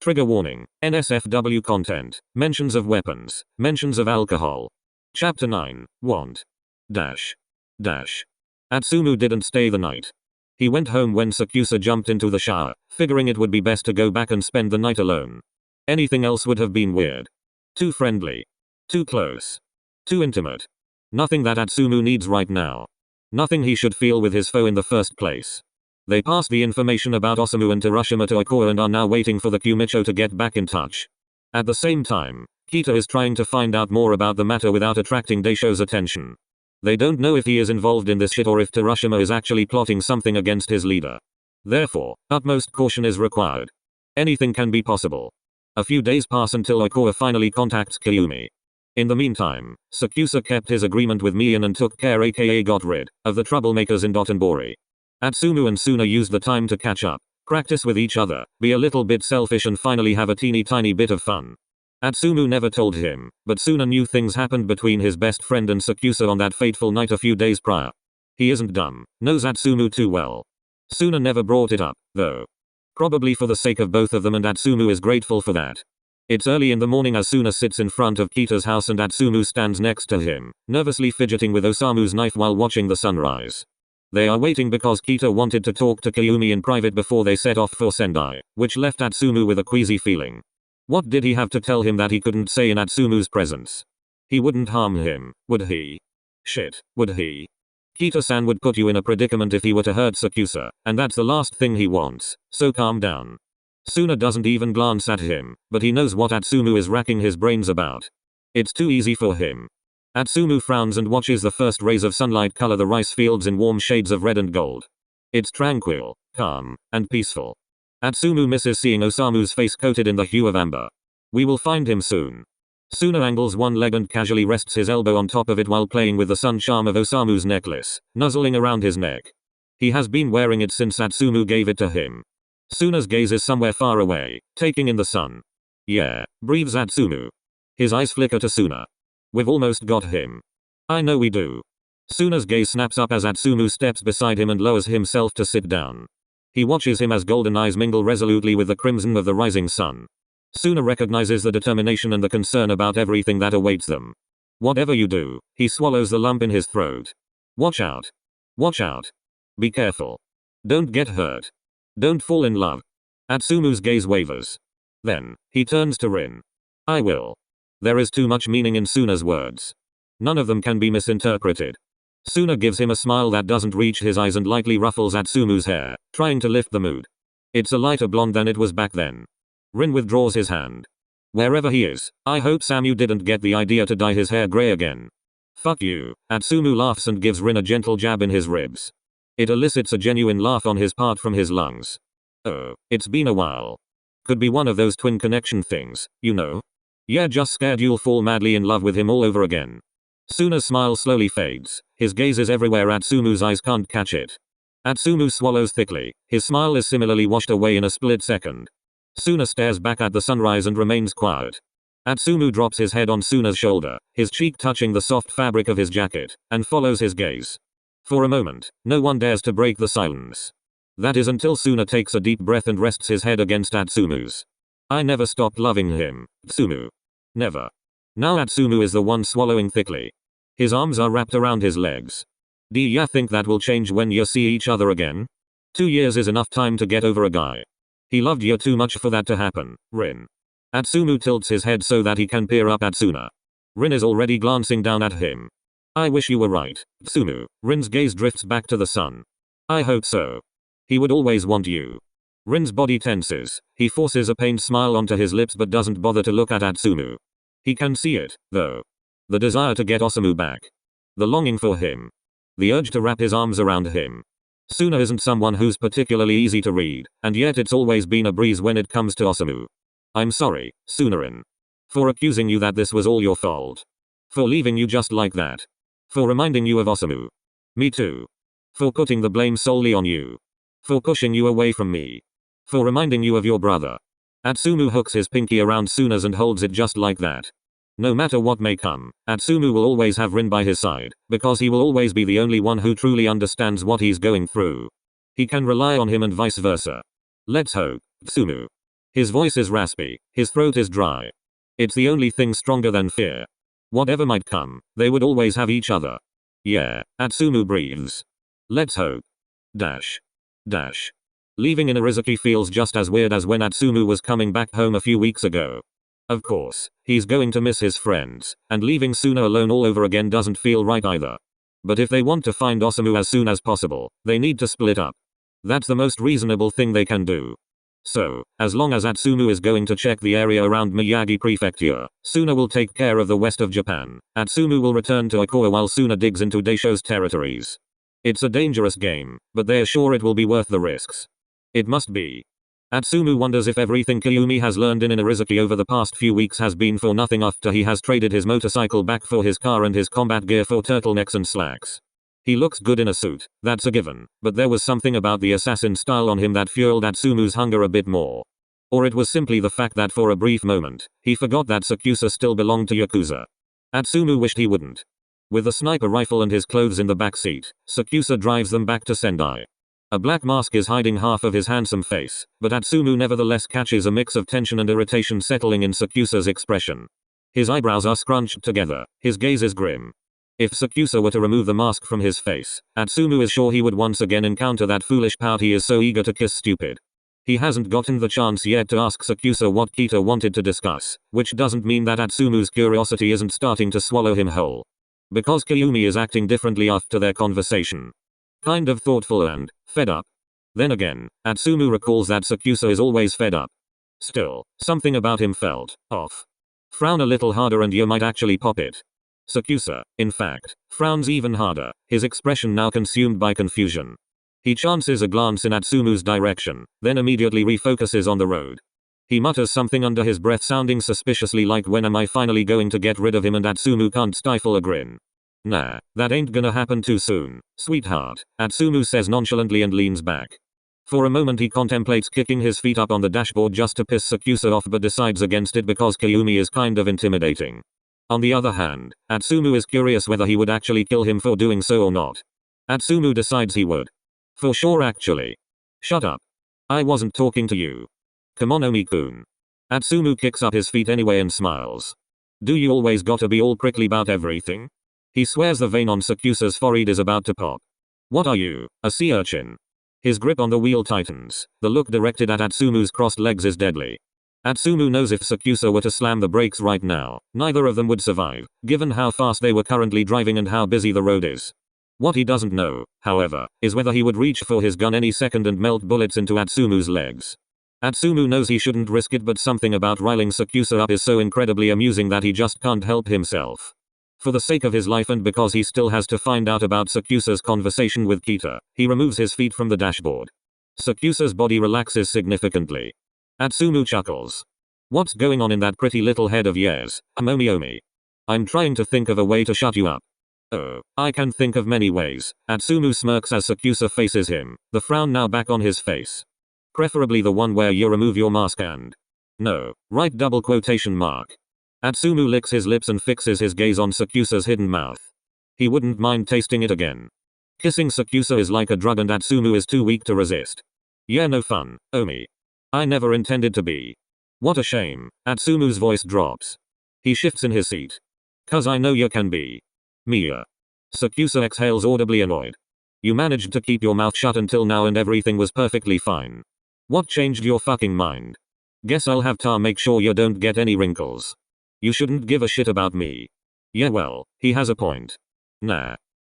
Trigger warning, NSFW content, mentions of weapons, mentions of alcohol. Chapter 9, Want. Atsumu didn't stay the night. He went home when SakuAtsu jumped into the shower, figuring it would be best to go back and spend the night alone. Anything else would have been weird. Too friendly. Too close. Too intimate. Nothing that Atsumu needs right now. Nothing he should feel with his foe in the first place. They passed the information about Osamu and Terashima to Ikoa and are now waiting for the Q-Micho to get back in touch. At the same time, Kita is trying to find out more about the matter without attracting Daisho's attention. They don't know if he is involved in this shit or if Terashima is actually plotting something against his leader. Therefore, utmost caution is required. Anything can be possible. A few days pass until Ikoa finally contacts Kyumi. In the meantime, SakuAtsu kept his agreement with Mian and took care aka got rid of the troublemakers in Dotonbori. Atsumu and Suna used the time to catch up, practice with each other, be a little bit selfish and finally have a teeny tiny bit of fun. Atsumu never told him, but Suna knew things happened between his best friend and SakuAtsu on that fateful night a few days prior. He isn't dumb, knows Atsumu too well. Suna never brought it up, though. Probably for the sake of both of them, and Atsumu is grateful for that. It's early in the morning as Suna sits in front of Kita's house and Atsumu stands next to him, nervously fidgeting with Osamu's knife while watching the sunrise. They are waiting because Kita wanted to talk to Kyumi in private before they set off for Sendai, which left Atsumu with a queasy feeling. What did he have to tell him that he couldn't say in Atsumu's presence? He wouldn't harm him, would he? Shit, would he? Kita-san would put you in a predicament if he were to hurt SakuAtsu, and that's the last thing he wants, so calm down. Suna doesn't even glance at him, but he knows what Atsumu is racking his brains about. It's too easy for him. Atsumu frowns and watches the first rays of sunlight color the rice fields in warm shades of red and gold. It's tranquil, calm, and peaceful. Atsumu misses seeing Osamu's face coated in the hue of amber. We will find him soon. Suna angles one leg and casually rests his elbow on top of it while playing with the sun charm of Osamu's necklace, nuzzling around his neck. He has been wearing it since Atsumu gave it to him. Suna's gaze is somewhere far away, taking in the sun. Yeah, breathes Atsumu. His eyes flicker to Suna. We've almost got him. I know we do. Suna's gaze snaps up as Atsumu steps beside him and lowers himself to sit down. He watches him as golden eyes mingle resolutely with the crimson of the rising sun. Suna recognizes the determination and the concern about everything that awaits them. Whatever you do, he swallows the lump in his throat. Watch out. Watch out. Be careful. Don't get hurt. Don't fall in love. Atsumu's gaze wavers. Then, he turns to Rin. I will. There is too much meaning in Suna's words. None of them can be misinterpreted. Suna gives him a smile that doesn't reach his eyes and lightly ruffles Atsumu's hair, trying to lift the mood. It's a lighter blonde than it was back then. Rin withdraws his hand. Wherever he is, I hope Samu didn't get the idea to dye his hair grey again. Fuck you. Atsumu laughs and gives Rin a gentle jab in his ribs. It elicits a genuine laugh on his part from his lungs. Oh, it's been a while. Could be one of those twin connection things, you know? Yeah, just scared you'll fall madly in love with him all over again. Suna's smile slowly fades. His gaze is everywhere. Atsumu's eyes can't catch it. Atsumu swallows thickly. His smile is similarly washed away in a split second. Suna stares back at the sunrise and remains quiet. Atsumu drops his head on Suna's shoulder, his cheek touching the soft fabric of his jacket, and follows his gaze. For a moment, no one dares to break the silence. That is until Suna takes a deep breath and rests his head against Atsumu's. I never stopped loving him, Atsumu. Never. Now Atsumu is the one swallowing thickly. His arms are wrapped around his legs. Do ya think that will change when you see each other again? 2 years is enough time to get over a guy. He loved you too much for that to happen, Rin. Atsumu tilts his head so that he can peer up at Suna. Rin is already glancing down at him. I wish you were right, Atsumu. Rin's gaze drifts back to the sun. I hope so. He would always want you. Rin's body tenses. He forces a pained smile onto his lips but doesn't bother to look at Atsumu. He can see it, though. The desire to get Osamu back. The longing for him. The urge to wrap his arms around him. Suna isn't someone who's particularly easy to read, and yet it's always been a breeze when it comes to Osamu. I'm sorry, Sunarin. For accusing you that this was all your fault. For leaving you just like that. For reminding you of Osamu. Me too. For putting the blame solely on you. For pushing you away from me. For reminding you of your brother. Atsumu hooks his pinky around Suna's and holds it just like that. No matter what may come, Atsumu will always have Rin by his side, because he will always be the only one who truly understands what he's going through. He can rely on him and vice versa. Let's hope, Atsumu. His voice is raspy, his throat is dry. It's the only thing stronger than fear. Whatever might come, they would always have each other. Yeah, Atsumu breathes. Let's hope. Dash. Dash. Leaving Inarizaki feels just as weird as when Atsumu was coming back home a few weeks ago. Of course, he's going to miss his friends, and leaving Suna alone all over again doesn't feel right either. But if they want to find Osamu as soon as possible, they need to split up. That's the most reasonable thing they can do. So, as long as Atsumu is going to check the area around Miyagi Prefecture, Suna will take care of the west of Japan. Atsumu will return to Ikoa while Suna digs into Daisho's territories. It's a dangerous game, but they are sure it will be worth the risks. It must be. Atsumu wonders if everything Kyumi has learned in Inarizaki over the past few weeks has been for nothing after he has traded his motorcycle back for his car and his combat gear for turtlenecks and slacks. He looks good in a suit, that's a given, but there was something about the assassin style on him that fueled Atsumu's hunger a bit more. Or it was simply the fact that for a brief moment, he forgot that Sakusa still belonged to Yakuza. Atsumu wished he wouldn't. With a sniper rifle and his clothes in the back seat, Sakusa drives them back to Sendai. A black mask is hiding half of his handsome face, but Atsumu nevertheless catches a mix of tension and irritation settling in Sakusa's expression. His eyebrows are scrunched together, his gaze is grim. If Sakusa were to remove the mask from his face, Atsumu is sure he would once again encounter that foolish pout he is so eager to kiss stupid. He hasn't gotten the chance yet to ask Sakusa what Kita wanted to discuss, which doesn't mean that Atsumu's curiosity isn't starting to swallow him whole. Because Kyumi is acting differently after their conversation. Kind of thoughtful and fed up. Then again, Atsumu recalls that Sakusa is always fed up. Still, something about him felt off. Frown a little harder and you might actually pop it. Sakusa, in fact, frowns even harder, his expression now consumed by confusion. He chances a glance in Atsumu's direction, then immediately refocuses on the road. He mutters something under his breath sounding suspiciously like when am I finally going to get rid of him, and Atsumu can't stifle a grin. Nah, that ain't gonna happen too soon, sweetheart, Atsumu says nonchalantly and leans back. For a moment he contemplates kicking his feet up on the dashboard just to piss Sakusa off but decides against it because Kyumi is kind of intimidating. On the other hand, Atsumu is curious whether he would actually kill him for doing so or not. Atsumu decides he would. For sure actually. Shut up. I wasn't talking to you. Come on Omi-kun. Atsumu kicks up his feet anyway and smiles. Do you always gotta be all prickly about everything? He swears the vein on Sakusa's forehead is about to pop. What are you, a sea urchin? His grip on the wheel tightens, the look directed at Atsumu's crossed legs is deadly. Atsumu knows if Sakusa were to slam the brakes right now, neither of them would survive, given how fast they were currently driving and how busy the road is. What he doesn't know, however, is whether he would reach for his gun any second and melt bullets into Atsumu's legs. Atsumu knows he shouldn't risk it, but something about riling Sakusa up is so incredibly amusing that he just can't help himself. For the sake of his life and because he still has to find out about Sakusa's conversation with Kita, he removes his feet from the dashboard. Sakusa's body relaxes significantly. Atsumu chuckles. What's going on in that pretty little head of yours, Omi? I'm trying to think of a way to shut you up. Oh, I can think of many ways. Atsumu smirks as Sakusa faces him, the frown now back on his face. Preferably the one where you remove your mask and... No, right double quotation mark. Atsumu licks his lips and fixes his gaze on Sakusa's hidden mouth. He wouldn't mind tasting it again. Kissing Sakusa is like a drug and Atsumu is too weak to resist. Yeah, no fun, Omi. I never intended to be. What a shame. Atsumu's voice drops. He shifts in his seat. 'Cause I know you can be. Mia. Sakusa exhales audibly annoyed. You managed to keep your mouth shut until now and everything was perfectly fine. What changed your fucking mind? Guess I'll have Ta make sure you don't get any wrinkles. You shouldn't give a shit about me. Yeah, well, he has a point. Nah.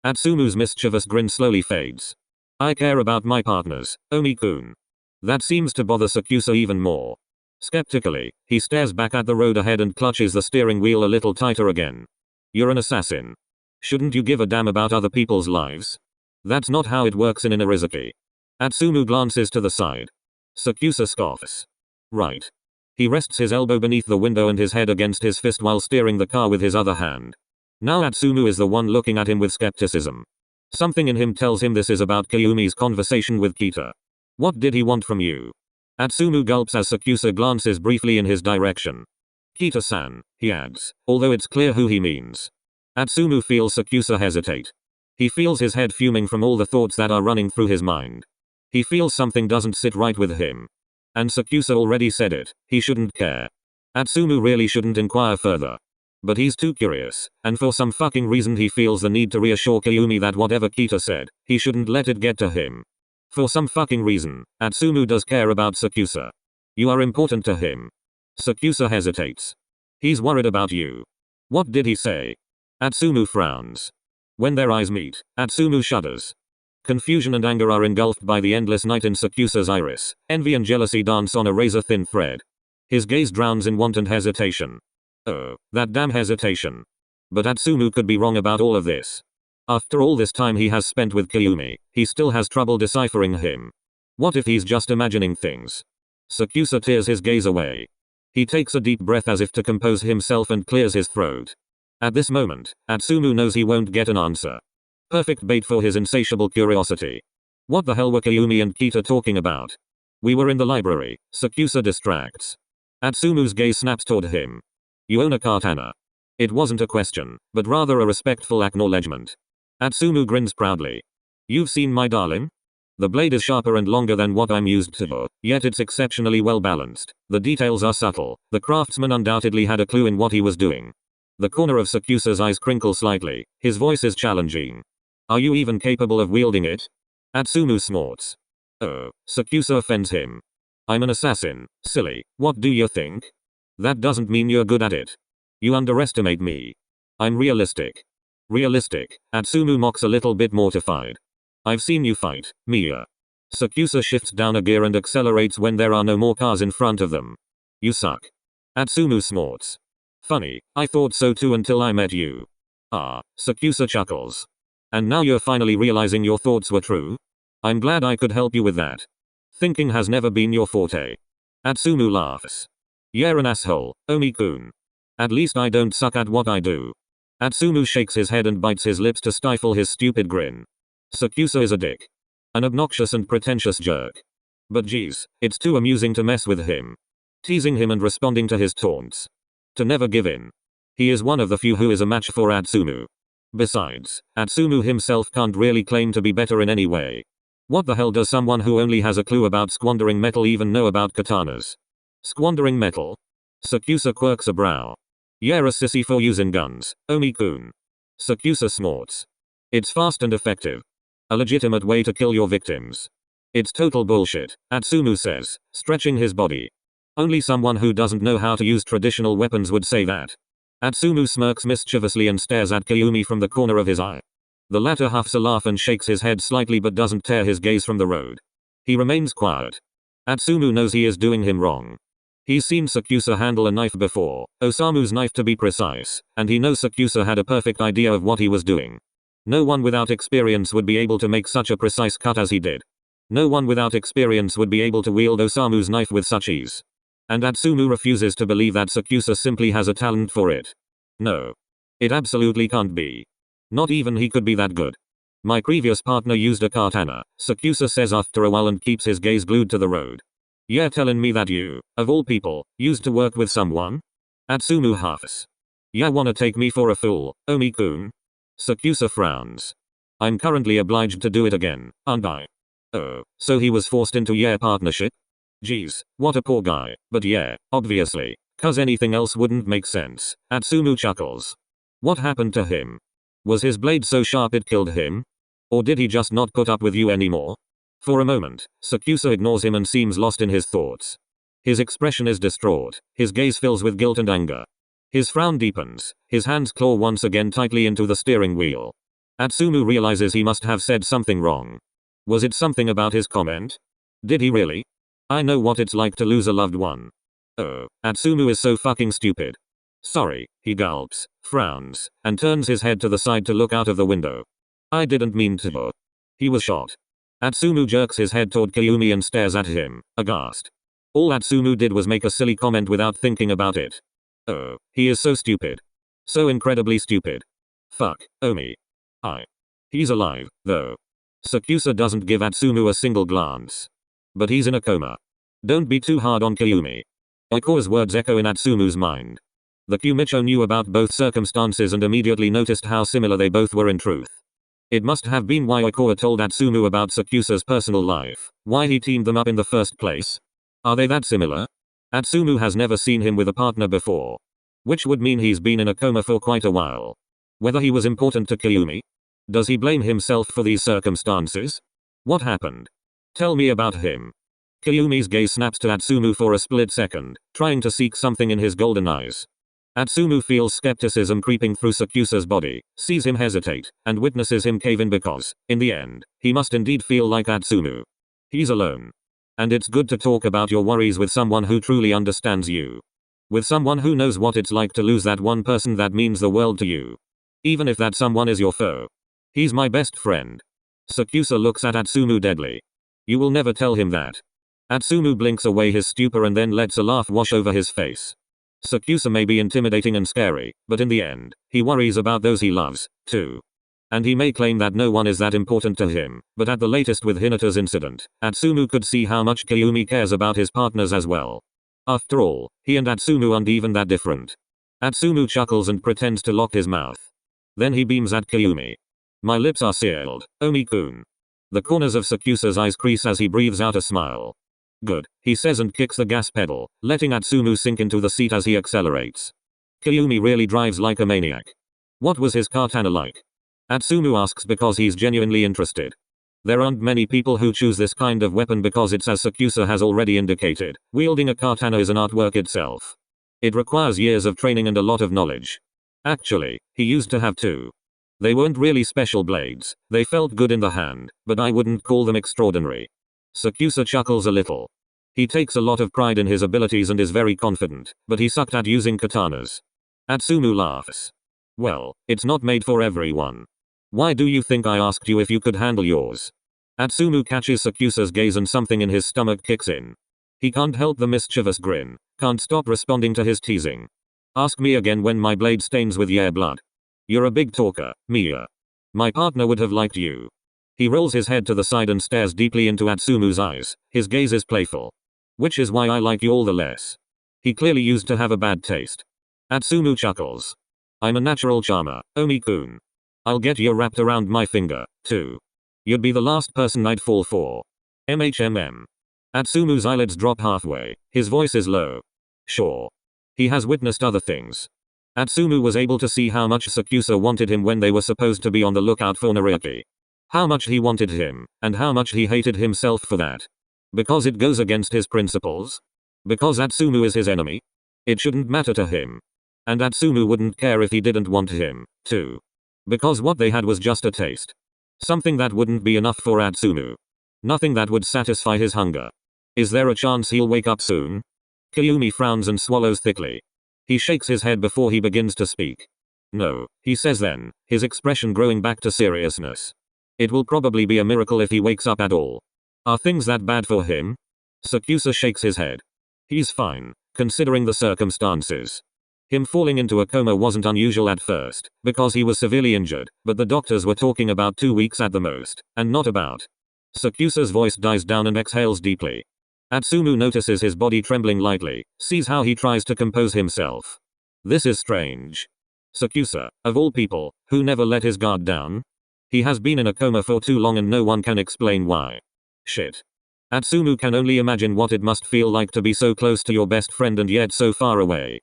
Atsumu's mischievous grin slowly fades. I care about my partners, Omi-kun. That seems to bother Sakusa even more. Skeptically, he stares back at the road ahead and clutches the steering wheel a little tighter again. You're an assassin. Shouldn't you give a damn about other people's lives? That's not how it works in Inarizaki. Atsumu glances to the side. Sakusa scoffs. Right. He rests his elbow beneath the window and his head against his fist while steering the car with his other hand. Now Atsumu is the one looking at him with skepticism. Something in him tells him this is about Kyumi's conversation with Kita. What did he want from you? Atsumu gulps as Sakusa glances briefly in his direction. Kita-san, he adds, although it's clear who he means. Atsumu feels Sakusa hesitate. He feels his head fuming from all the thoughts that are running through his mind. He feels something doesn't sit right with him. And SakuAtsu already said it, he shouldn't care. Atsumu really shouldn't inquire further. But he's too curious, and for some fucking reason he feels the need to reassure Kayumi that whatever Kita said, he shouldn't let it get to him. For some fucking reason, Atsumu does care about SakuAtsu. You are important to him. SakuAtsu hesitates. He's worried about you. What did he say? Atsumu frowns. When their eyes meet, Atsumu shudders. Confusion and anger are engulfed by the endless night in SakuAtsu's iris. Envy and jealousy dance on a razor-thin thread. His gaze drowns in wanton hesitation. Oh, that damn hesitation. But Atsumu could be wrong about all of this. After all this time he has spent with Kayumi, he still has trouble deciphering him. What if he's just imagining things? SakuAtsu tears his gaze away. He takes a deep breath as if to compose himself and clears his throat. At this moment, Atsumu knows he won't get an answer. Perfect bait for his insatiable curiosity. What the hell were Kayumi and Kita talking about? We were in the library. SakuAtsu distracts. Atsumu's gaze snaps toward him. You own a katana. It wasn't a question, but rather a respectful acknowledgement. Atsumu grins proudly. You've seen my darling? The blade is sharper and longer than what I'm used to, yet it's exceptionally well balanced. The details are subtle. The craftsman undoubtedly had a clue in what he was doing. The corner of SakuAtsu's eyes crinkle slightly. His voice is challenging. Are you even capable of wielding it? Atsumu snorts. Oh, SakuAtsu offends him. I'm an assassin, silly, what do you think? That doesn't mean you're good at it. You underestimate me. I'm realistic. Realistic, Atsumu mocks a little bit mortified. I've seen you fight, Mia. SakuAtsu shifts down a gear and accelerates when there are no more cars in front of them. You suck. Atsumu snorts. Funny, I thought so too until I met you. Ah, SakuAtsu chuckles. And now you're finally realizing your thoughts were true? I'm glad I could help you with that. Thinking has never been your forte. Atsumu laughs. You're an asshole, Omi-kun. At least I don't suck at what I do. Atsumu shakes his head and bites his lips to stifle his stupid grin. SakuAtsu is a dick. An obnoxious and pretentious jerk. But geez, it's too amusing to mess with him. Teasing him and responding to his taunts. To never give in. He is one of the few who is a match for Atsumu. Besides, Atsumu himself can't really claim to be better in any way. What the hell does someone who only has a clue about squandering metal even know about katanas? Squandering metal? SakuAtsu quirks a brow. You're a sissy for using guns, Omi-kun. SakuAtsu snorts. It's fast and effective. A legitimate way to kill your victims. It's total bullshit, Atsumu says, stretching his body. Only someone who doesn't know how to use traditional weapons would say that. Atsumu smirks mischievously and stares at Kayumi from the corner of his eye. The latter huffs a laugh and shakes his head slightly but doesn't tear his gaze from the road. He remains quiet. Atsumu knows he is doing him wrong. He's seen SakuAtsu handle a knife before, Osamu's knife to be precise, and he knows SakuAtsu had a perfect idea of what he was doing. No one without experience would be able to make such a precise cut as he did. No one without experience would be able to wield Osamu's knife with such ease. And Atsumu refuses to believe that SakuAtsu simply has a talent for it. No. It absolutely can't be. Not even he could be that good. My previous partner used a katana, SakuAtsu says after a while and keeps his gaze glued to the road. You're telling me that you, of all people, used to work with someone? Atsumu huffs. Ya wanna take me for a fool, Omi-kun? SakuAtsu frowns. I'm currently obliged to do it again, aren't I? Oh, so he was forced into your partnership? Geez, what a poor guy, but yeah, obviously, cause anything else wouldn't make sense, Atsumu chuckles. What happened to him? Was his blade so sharp it killed him? Or did he just not put up with you anymore? For a moment, SakuAtsu ignores him and seems lost in his thoughts. His expression is distraught, his gaze fills with guilt and anger. His frown deepens, his hands claw once again tightly into the steering wheel. Atsumu realizes he must have said something wrong. Was it something about his comment? Did he really? I know what it's like to lose a loved one. Oh, Atsumu is so fucking stupid. Sorry, he gulps, frowns, and turns his head to the side to look out of the window. I didn't mean to. He was shot. Atsumu jerks his head toward Kayumi and stares at him, aghast. All Atsumu did was make a silly comment without thinking about it. Oh, he is so stupid. So incredibly stupid. Fuck, Omi. He's alive, though. SakuAtsu doesn't give Atsumu a single glance. But he's in a coma. Don't be too hard on Kayumi. Ikoa's words echo in Atsumu's mind. The Kumicho knew about both circumstances and immediately noticed how similar they both were in truth. It must have been why Ikoa told Atsumu about SakuAtsu's personal life, why he teamed them up in the first place. Are they that similar? Atsumu has never seen him with a partner before. Which would mean he's been in a coma for quite a while. Whether he was important to Kyumi? Does he blame himself for these circumstances? What happened? Tell me about him. Kyumi's gaze snaps to Atsumu for a split second, trying to seek something in his golden eyes. Atsumu feels skepticism creeping through SakuSa's body, sees him hesitate, and witnesses him cave in because, in the end, he must indeed feel like Atsumu. He's alone. And it's good to talk about your worries with someone who truly understands you. With someone who knows what it's like to lose that one person that means the world to you. Even if that someone is your foe. He's my best friend. SakuSa looks at Atsumu deadly. You will never tell him that. Atsumu blinks away his stupor and then lets a laugh wash over his face. SakuSa may be intimidating and scary, but in the end, he worries about those he loves, too. And he may claim that no one is that important to him, but at the latest with Hinata's incident, Atsumu could see how much Kyumi cares about his partners as well. After all, he and Atsumu aren't even that different. Atsumu chuckles and pretends to lock his mouth. Then he beams at Kyumi. My lips are sealed, Omi-kun. The corners of SakuSa's eyes crease as he breathes out a smile. Good, he says and kicks the gas pedal, letting Atsumu sink into the seat as he accelerates. Kyumi really drives like a maniac. What was his katana like? Atsumu asks because he's genuinely interested. There aren't many people who choose this kind of weapon because it's, as SakuSa has already indicated, wielding a katana is an artwork itself. It requires years of training and a lot of knowledge. Actually, he used to have two. They weren't really special blades, they felt good in the hand, but I wouldn't call them extraordinary. SakuSa chuckles a little. He takes a lot of pride in his abilities and is very confident, but he sucked at using katanas. Atsumu laughs. Well, it's not made for everyone. Why do you think I asked you if you could handle yours? Atsumu catches SakuSa's gaze and something in his stomach kicks in. He can't help the mischievous grin, can't stop responding to his teasing. Ask me again when my blade stains with your blood. You're a big talker, Mia. My partner would have liked you. He rolls his head to the side and stares deeply into Atsumu's eyes, his gaze is playful. Which is why I like you all the less. He clearly used to have a bad taste. Atsumu chuckles. I'm a natural charmer, Omi-kun. I'll get you wrapped around my finger, too. You'd be the last person I'd fall for. MHMM. Atsumu's eyelids drop halfway, his voice is low. Sure. He has witnessed other things. Atsumu was able to see how much SakuSa wanted him when they were supposed to be on the lookout for Haruichi. How much he wanted him, and how much he hated himself for that. Because it goes against his principles? Because Atsumu is his enemy? It shouldn't matter to him. And Atsumu wouldn't care if he didn't want him, too. Because what they had was just a taste. Something that wouldn't be enough for Atsumu. Nothing that would satisfy his hunger. Is there a chance he'll wake up soon? Kyumi frowns and swallows thickly. He shakes his head before he begins to speak. No, he says then, his expression growing back to seriousness. It will probably be a miracle if he wakes up at all. Are things that bad for him? SakuSa shakes his head. He's fine, considering the circumstances. Him falling into a coma wasn't unusual at first, because he was severely injured, but the doctors were talking about 2 weeks at the most, and not about. SakuSa's voice dies down and exhales deeply. Atsumu notices his body trembling lightly, sees how he tries to compose himself. This is strange. SakuSa, of all people, who never let his guard down? He has been in a coma for too long and no one can explain why. Shit. Atsumu can only imagine what it must feel like to be so close to your best friend and yet so far away.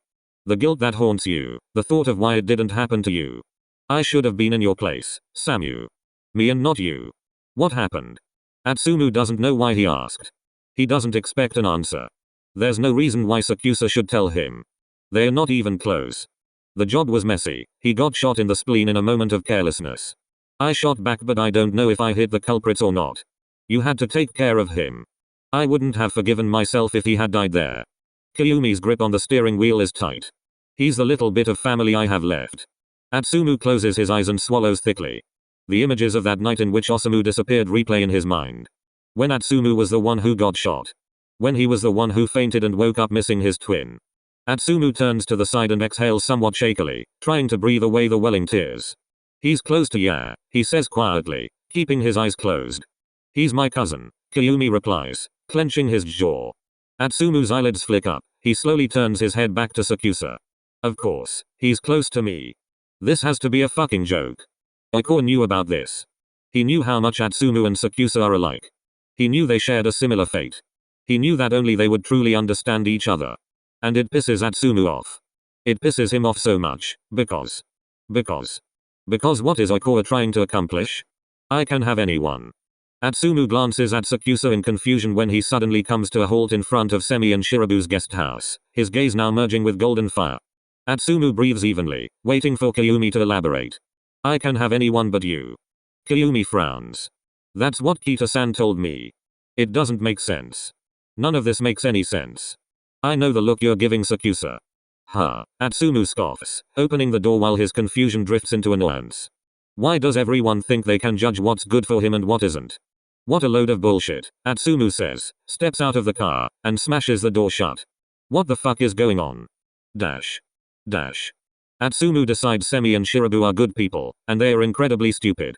The guilt that haunts you, the thought of why it didn't happen to you. I should have been in your place, Samu. Me and not you. What happened? Atsumu doesn't know why he asked. He doesn't expect an answer. There's no reason why SakuSa should tell him. They're not even close. The job was messy, he got shot in the spleen in a moment of carelessness. I shot back but I don't know if I hit the culprits or not. You had to take care of him. I wouldn't have forgiven myself if he had died there. Kyumi's grip on the steering wheel is tight. He's the little bit of family I have left. Atsumu closes his eyes and swallows thickly. The images of that night in which Osamu disappeared replay in his mind. When Atsumu was the one who got shot. When he was the one who fainted and woke up missing his twin. Atsumu turns to the side and exhales somewhat shakily, trying to breathe away the welling tears. He's close to Ya, he says quietly, keeping his eyes closed. He's my cousin, Kyumi replies, clenching his jaw. Atsumu's eyelids flick up, he slowly turns his head back to SakuSa. Of course, he's close to me. This has to be a fucking joke. Iko knew about this. He knew how much Atsumu and SakuSa are alike. He knew they shared a similar fate. He knew that only they would truly understand each other. And it pisses Atsumu off. It pisses him off so much, because what is Oikawa trying to accomplish? I can have anyone. Atsumu glances at Sakusa in confusion when he suddenly comes to a halt in front of Semi and Shirabu's guest house, his gaze now merging with golden fire. Atsumu breathes evenly, waiting for Kyumi to elaborate. I can have anyone but you. Kyumi frowns. That's what Kita-san told me. It doesn't make sense. None of this makes any sense. I know the look you're giving Sakusa. Huh. Atsumu scoffs, opening the door while his confusion drifts into annoyance. Why does everyone think they can judge what's good for him and what isn't? What a load of bullshit, Atsumu says, steps out of the car, and smashes the door shut. What the fuck is going on? Dash. Atsumu decides Semi and Shirabu are good people, and they are incredibly stupid.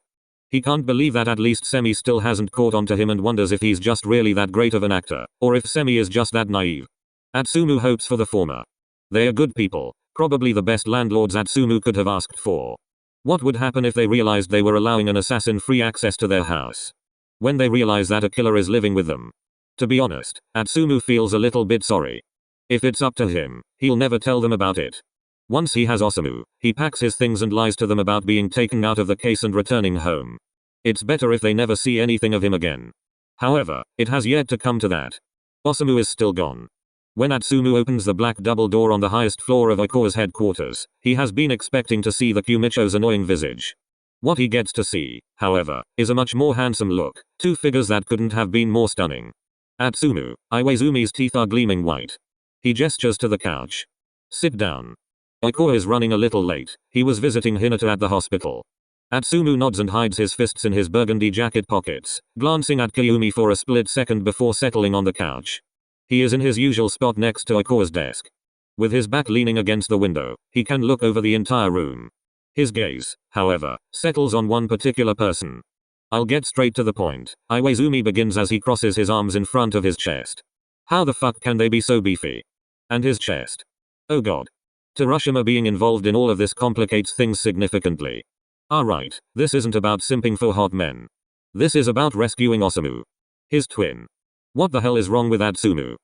He can't believe that at least Semi still hasn't caught on to him and wonders if he's just really that great of an actor, or if Semi is just that naive. Atsumu hopes for the former. They are good people, probably the best landlords Atsumu could have asked for. What would happen if they realized they were allowing an assassin free access to their house? When they realize that a killer is living with them? To be honest, Atsumu feels a little bit sorry. If it's up to him, he'll never tell them about it. Once he has Osamu, he packs his things and lies to them about being taken out of the case and returning home. It's better if they never see anything of him again. However, it has yet to come to that. Osamu is still gone. When Atsumu opens the black double door on the highest floor of Oikawa's headquarters, he has been expecting to see the Kumicho's annoying visage. What he gets to see, however, is a much more handsome look, two figures that couldn't have been more stunning. Atsumu, Iwaizumi's teeth are gleaming white. He gestures to the couch. Sit down. Oikawa is running a little late, he was visiting Hinata at the hospital. Atsumu nods and hides his fists in his burgundy jacket pockets, glancing at Kyumi for a split second before settling on the couch. He is in his usual spot next to Oikawa's desk. With his back leaning against the window, he can look over the entire room. His gaze, however, settles on one particular person. I'll get straight to the point, Iwaizumi begins as he crosses his arms in front of his chest. How the fuck can they be so beefy? And his chest. Oh god. Terashima being involved in all of this complicates things significantly. Alright, this isn't about simping for hot men. This is about rescuing Osamu. His twin. What the hell is wrong with Atsumu?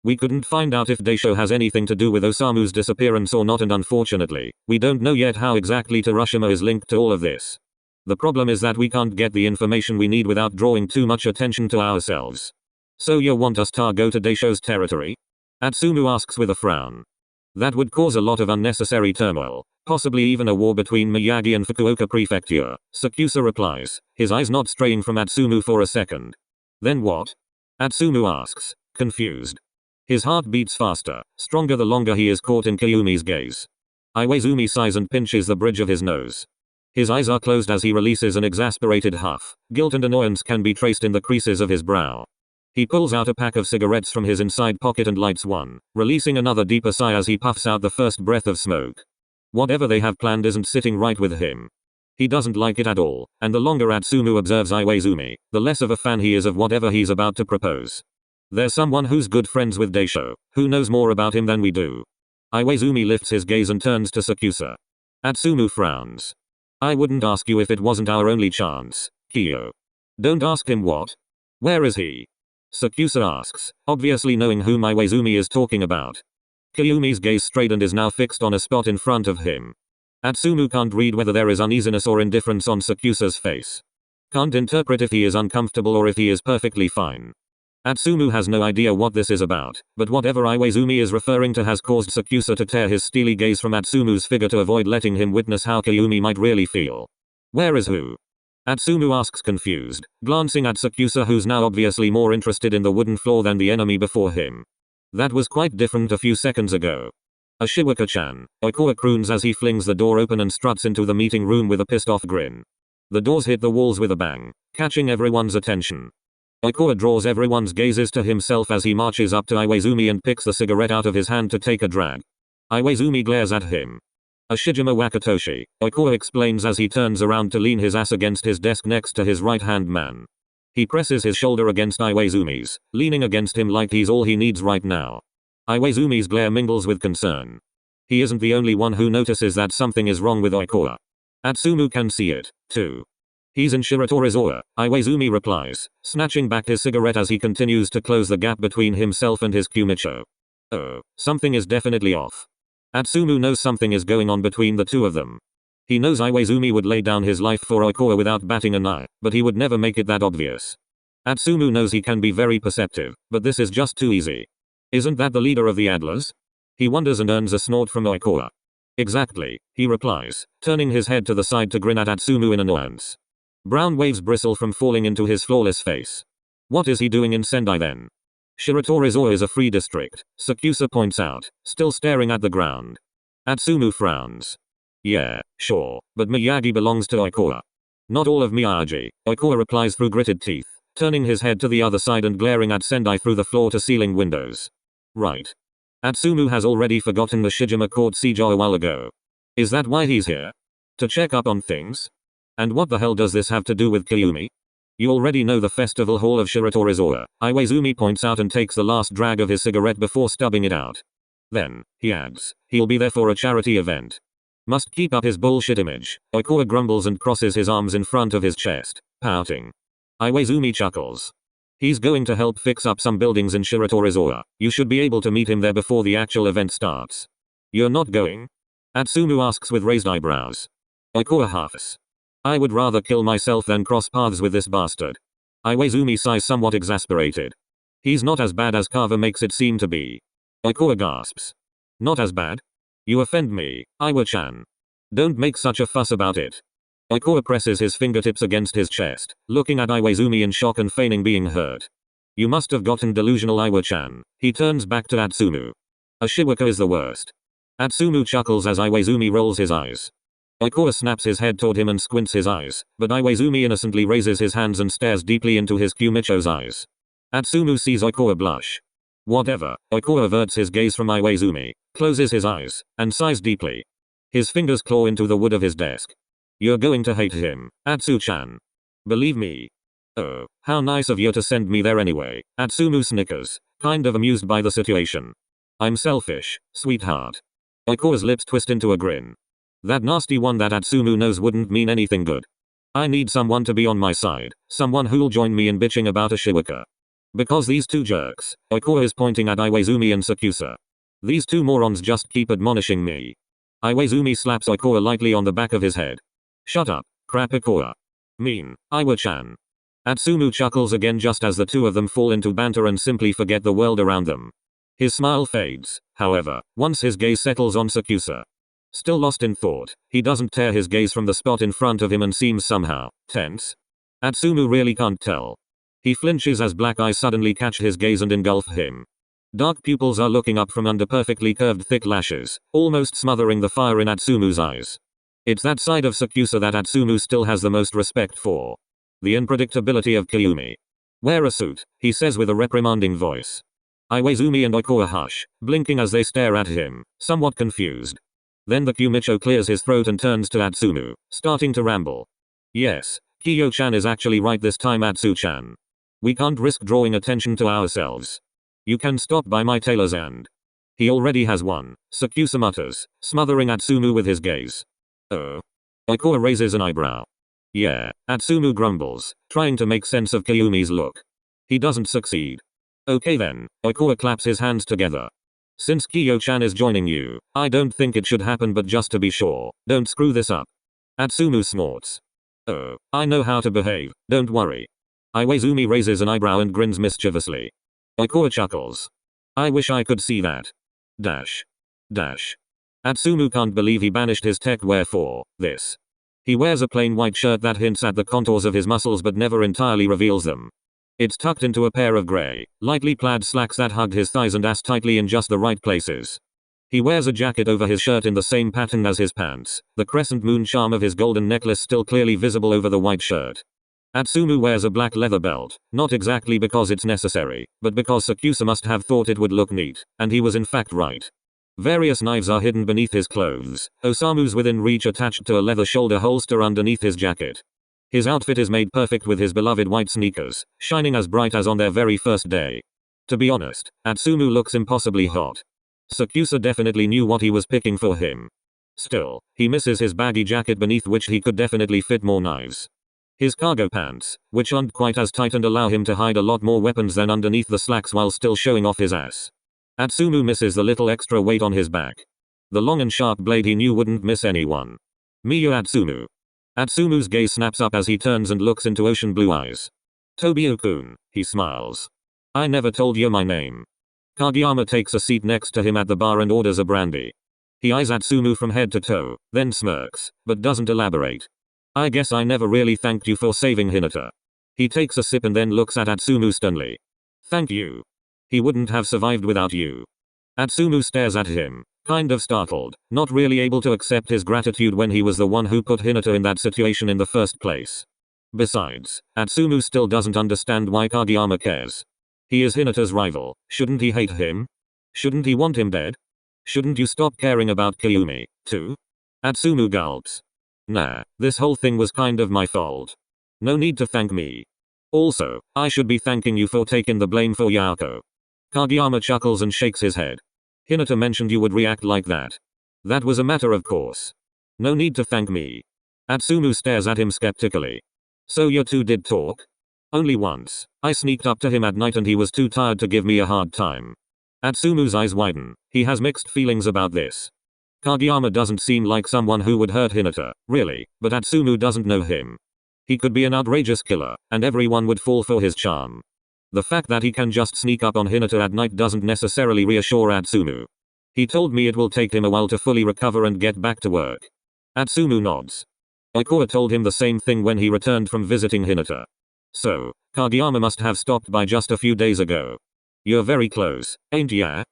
We couldn't find out if Daisho has anything to do with Osamu's disappearance or not, and unfortunately, we don't know yet how exactly Terashima is linked to all of this. The problem is that we can't get the information we need without drawing too much attention to ourselves. So you want us to go to Daisho's territory? Atsumu asks with a frown. That would cause a lot of unnecessary turmoil, possibly even a war between Miyagi and Fukuoka Prefecture, Sakusa replies, his eyes not straying from Atsumu for a second. Then what? Atsumu asks, confused. His heart beats faster, stronger the longer he is caught in Kyumi's gaze. Iwaizumi sighs and pinches the bridge of his nose. His eyes are closed as he releases an exasperated huff. Guilt and annoyance can be traced in the creases of his brow. He pulls out a pack of cigarettes from his inside pocket and lights one, releasing another deeper sigh as he puffs out the first breath of smoke. Whatever they have planned isn't sitting right with him. He doesn't like it at all, and the longer Atsumu observes Iwaizumi, the less of a fan he is of whatever he's about to propose. There's someone who's good friends with Daisho, who knows more about him than we do. Iwaizumi lifts his gaze and turns to Sakusa. Atsumu frowns. I wouldn't ask you if it wasn't our only chance, Kyo. Don't ask him what? Where is he? Sakusa asks, obviously knowing whom Iwaizumi is talking about. Kyumi's gaze strayed and is now fixed on a spot in front of him. Atsumu can't read whether there is uneasiness or indifference on Sakusa's face. Can't interpret if he is uncomfortable or if he is perfectly fine. Atsumu has no idea what this is about, but whatever Iwaizumi is referring to has caused Sakusa to tear his steely gaze from Atsumu's figure to avoid letting him witness how Kyumi might really feel. Where is who? Atsumu asks confused, glancing at Sakusa who's now obviously more interested in the wooden floor than the enemy before him. That was quite different a few seconds ago. Ashiwaka-chan, Oikawa croons as he flings the door open and struts into the meeting room with a pissed off grin. The doors hit the walls with a bang, catching everyone's attention. Oikawa draws everyone's gazes to himself as he marches up to Iwaizumi and picks the cigarette out of his hand to take a drag. Iwaizumi glares at him. Ashijima Wakatoshi, Oikawa explains as he turns around to lean his ass against his desk next to his right-hand man. He presses his shoulder against Iwaizumi's, leaning against him like he's all he needs right now. Iwaizumi's glare mingles with concern. He isn't the only one who notices that something is wrong with Oikawa. Atsumu can see it, too. He's in 𝒕𝒉𝒆𝒅𝒊𝒕𔥐, Iwaizumi replies, snatching back his cigarette as he continues to close the gap between himself and his 𝒂𝒉𝒂𝒄𝒆𝒔. Oh, something is definitely off. Atsumu knows something is going on between the two of them. He knows Iwaizumi would lay down his life for Ikuo without batting an eye, but he would never make it that obvious. Atsumu knows he can be very perceptive, but this is just too easy. Isn't that the leader of the Adlers? He wonders and earns a snort from Ikuo. Exactly, he replies, turning his head to the side to grin at Atsumu in annoyance. Brown waves bristle from falling into his flawless face. What is he doing in Sendai then? 𝒕𝒉𝒆𝒅𝒊𝒕𥥐 is a free district, 𝒂𝒄𝒆𝒅 points out, still staring at the ground. Atsumu frowns. Yeah, sure, but Miyagi belongs to Ikuo. Not all of Miyagi, Ikuo replies through gritted teeth, turning his head to the other side and glaring at Sendai through the floor-to-ceiling windows. Right. Atsumu has already forgotten the Shijima court siege a while ago. Is that why he's here? To check up on things? And what the hell does this have to do with Kyumi? You already know the festival hall of 𝒕𝒉𝒆𝒅𝒊𝒕𥥐, Iwaizumi points out and takes the last drag of his cigarette before stubbing it out. Then, he adds, he'll be there for a charity event. Must keep up his bullshit image. Ikuo grumbles and crosses his arms in front of his chest, pouting. Iwaizumi chuckles. He's going to help fix up some buildings in 𝒕𝒉𝒆𝒅𝒊𝒕𥥐. You should be able to meet him there before the actual event starts. You're not going? Atsumu asks with raised eyebrows. Ikuo huffs. I would rather kill myself than cross paths with this bastard. Iwaizumi sighs, somewhat exasperated. He's not as bad as Kava makes it seem to be. Ikuo gasps. Not as bad? You offend me, Iwa-chan. Don't make such a fuss about it. Ikuo presses his fingertips against his chest, looking at Iwaizumi in shock and feigning being hurt. You must have gotten delusional, Iwa-chan. He turns back to Atsumu. A shiwaka is the worst. Atsumu chuckles as Iwaizumi rolls his eyes. Ikuo snaps his head toward him and squints his eyes, but Iwaizumi innocently raises his hands and stares deeply into his 𝒂𝒉𝒂𝒄𝒆𝒔's eyes. Atsumu sees Ikuo blush. Whatever, Ikuo averts his gaze from Iwaizumi, closes his eyes, and sighs deeply. His fingers claw into the wood of his desk. You're going to hate him, Atsu-chan. Believe me. Oh, how nice of you to send me there anyway. Atsumu snickers, kind of amused by the situation. I'm selfish, sweetheart. Ikuo's lips twist into a grin. That nasty one that Atsumu knows wouldn't mean anything good. I need someone to be on my side, someone who'll join me in bitching about a shiwaka. Because these two jerks, Ikuo is pointing at Iwaizumi and 𝒂𝒄𝒆𝒅. These two morons just keep admonishing me. Iwaizumi slaps Ikuo lightly on the back of his head. Shut up, crap Ikuo. Mean, Iwa-chan. Atsumu chuckles again just as the two of them fall into banter and simply forget the world around them. His smile fades, however, once his gaze settles on 𝒂𝒄𝒆𝒅. Still lost in thought, he doesn't tear his gaze from the spot in front of him and seems somehow tense. Atsumu really can't tell. He flinches as black eyes suddenly catch his gaze and engulf him. Dark pupils are looking up from under perfectly curved thick lashes, almost smothering the fire in Atsumu's eyes. It's that side of 𝒂𝒄𝒆𝒅 that Atsumu still has the most respect for. The unpredictability of Kyumi. Wear a suit, he says with a reprimanding voice. Iwaizumi and Ikuo hush, blinking as they stare at him, somewhat confused. Then the 𝒂𝒉𝒂𝒄 clears his throat and turns to Atsumu, starting to ramble. Yes, Kiyo-chan is actually right this time, Atsu-chan. We can't risk drawing attention to ourselves. You can stop by my tailor's and. He already has one, 𝒂𝒄𝒅𝒒 mutters, smothering Atsumu with his gaze. Oh. Ikuo raises an eyebrow. Yeah, Atsumu grumbles, trying to make sense of Kyumi's look. He doesn't succeed. Okay then, Ikuo claps his hands together. Since Kiyo-chan is joining you, I don't think it should happen, but just to be sure, don't screw this up. Atsumu snorts. Oh, I know how to behave, don't worry. Iwaizumi raises an eyebrow and grins mischievously. Ikuo chuckles. I wish I could see that. Dash. Atsumu can't believe he banished his tech wear for this. He wears a plain white shirt that hints at the contours of his muscles but never entirely reveals them. It's tucked into a pair of grey, lightly plaid slacks that hug his thighs and ass tightly in just the right places. He wears a jacket over his shirt in the same pattern as his pants, the crescent moon charm of his golden necklace still clearly visible over the white shirt. Atsumu wears a black leather belt, not exactly because it's necessary, but because 𝒂𝒄𝒅𝒒 must have thought it would look neat, and he was in fact right. Various knives are hidden beneath his clothes, osamus within reach attached to a leather shoulder holster underneath his jacket. His outfit is made perfect with his beloved white sneakers, shining as bright as on their very first day. To be honest, Atsumu looks impossibly hot. 𝒂𝒄𝒅𝒒 definitely knew what he was picking for him. Still, he misses his baggy jacket beneath which he could definitely fit more knives. His cargo pants, which aren't quite as tight and allow him to hide a lot more weapons than underneath the slacks while still showing off his ass. Atsumu misses the little extra weight on his back. The long and sharp blade he knew wouldn't miss anyone. Miyu Atsumu. Atsumu's gaze snaps up as he turns and looks into ocean blue eyes. Tobio-kun, he smiles. I never told you my name. Kageyama takes a seat next to him at the bar and orders a brandy. He eyes Atsumu from head to toe, then smirks, but doesn't elaborate. I guess I never really thanked you for saving Hinata. He takes a sip and then looks at Atsumu sternly. Thank you. He wouldn't have survived without you. Atsumu stares at him, kind of startled, not really able to accept his gratitude when he was the one who put Hinata in that situation in the first place. Besides, Atsumu still doesn't understand why Kageyama cares. He is Hinata's rival, shouldn't he hate him? Shouldn't he want him dead? Shouldn't you stop caring about Kyumi, too? Atsumu gulps. Nah, this whole thing was kind of my fault. No need to thank me. Also, I should be thanking you for taking the blame for Yako. Kageyama chuckles and shakes his head. Hinata mentioned you would react like that. That was a matter of course. No need to thank me. Atsumu stares at him skeptically. So you two did talk? Only once. I sneaked up to him at night and he was too tired to give me a hard time. Atsumu's eyes widen. He has mixed feelings about this. Kageyama doesn't seem like someone who would hurt Hinata, really, but Atsumu doesn't know him. He could be an outrageous killer, and everyone would fall for his charm. The fact that he can just sneak up on Hinata at night doesn't necessarily reassure Atsumu. He told me it will take him a while to fully recover and get back to work. Atsumu nods. Ikuo told him the same thing when he returned from visiting Hinata. So, Kageyama must have stopped by just a few days ago. You're very close, ain't ya?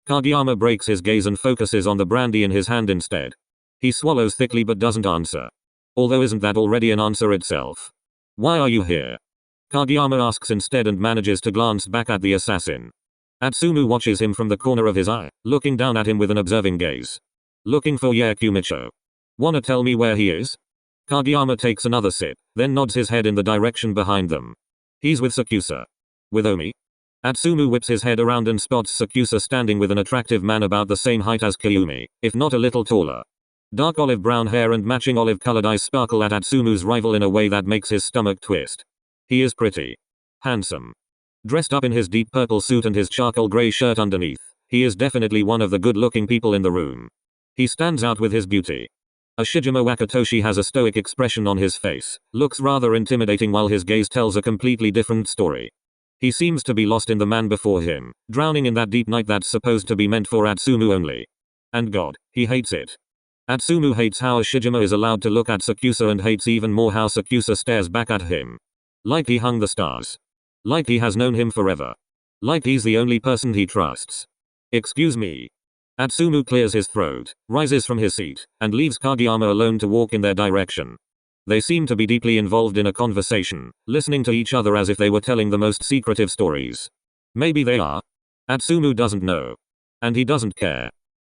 Kageyama breaks his gaze and focuses on the brandy in his hand instead. He swallows thickly but doesn't answer. Although isn't that already an answer itself? Why are you here? Kageyama asks instead and manages to glance back at the assassin. Atsumu watches him from the corner of his eye, looking down at him with an observing gaze. Looking for Yakumicho. Wanna tell me where he is? Kageyama takes another sip, then nods his head in the direction behind them. He's with Sakusa. With Omi? Atsumu whips his head around and spots Sakusa standing with an attractive man about the same height as Kyumi, if not a little taller. Dark olive brown hair and matching olive-colored eyes sparkle at Atsumu's rival in a way that makes his stomach twist. He is pretty. Handsome. Dressed up in his deep purple suit and his charcoal gray shirt underneath, he is definitely one of the good-looking people in the room. He stands out with his beauty. Ashijima Wakatoshi has a stoic expression on his face, looks rather intimidating while his gaze tells a completely different story. He seems to be lost in the man before him, drowning in that deep night that's supposed to be meant for Atsumu only. And God, he hates it. Atsumu hates how Ashijima is allowed to look at Sakusa and hates even more how Sakusa stares back at him. Like he hung the stars. Like he has known him forever. Like he's the only person he trusts. Excuse me. Atsumu clears his throat, rises from his seat, and leaves Kageyama alone to walk in their direction. They seem to be deeply involved in a conversation, listening to each other as if they were telling the most secretive stories. Maybe they are. Atsumu doesn't know. And he doesn't care.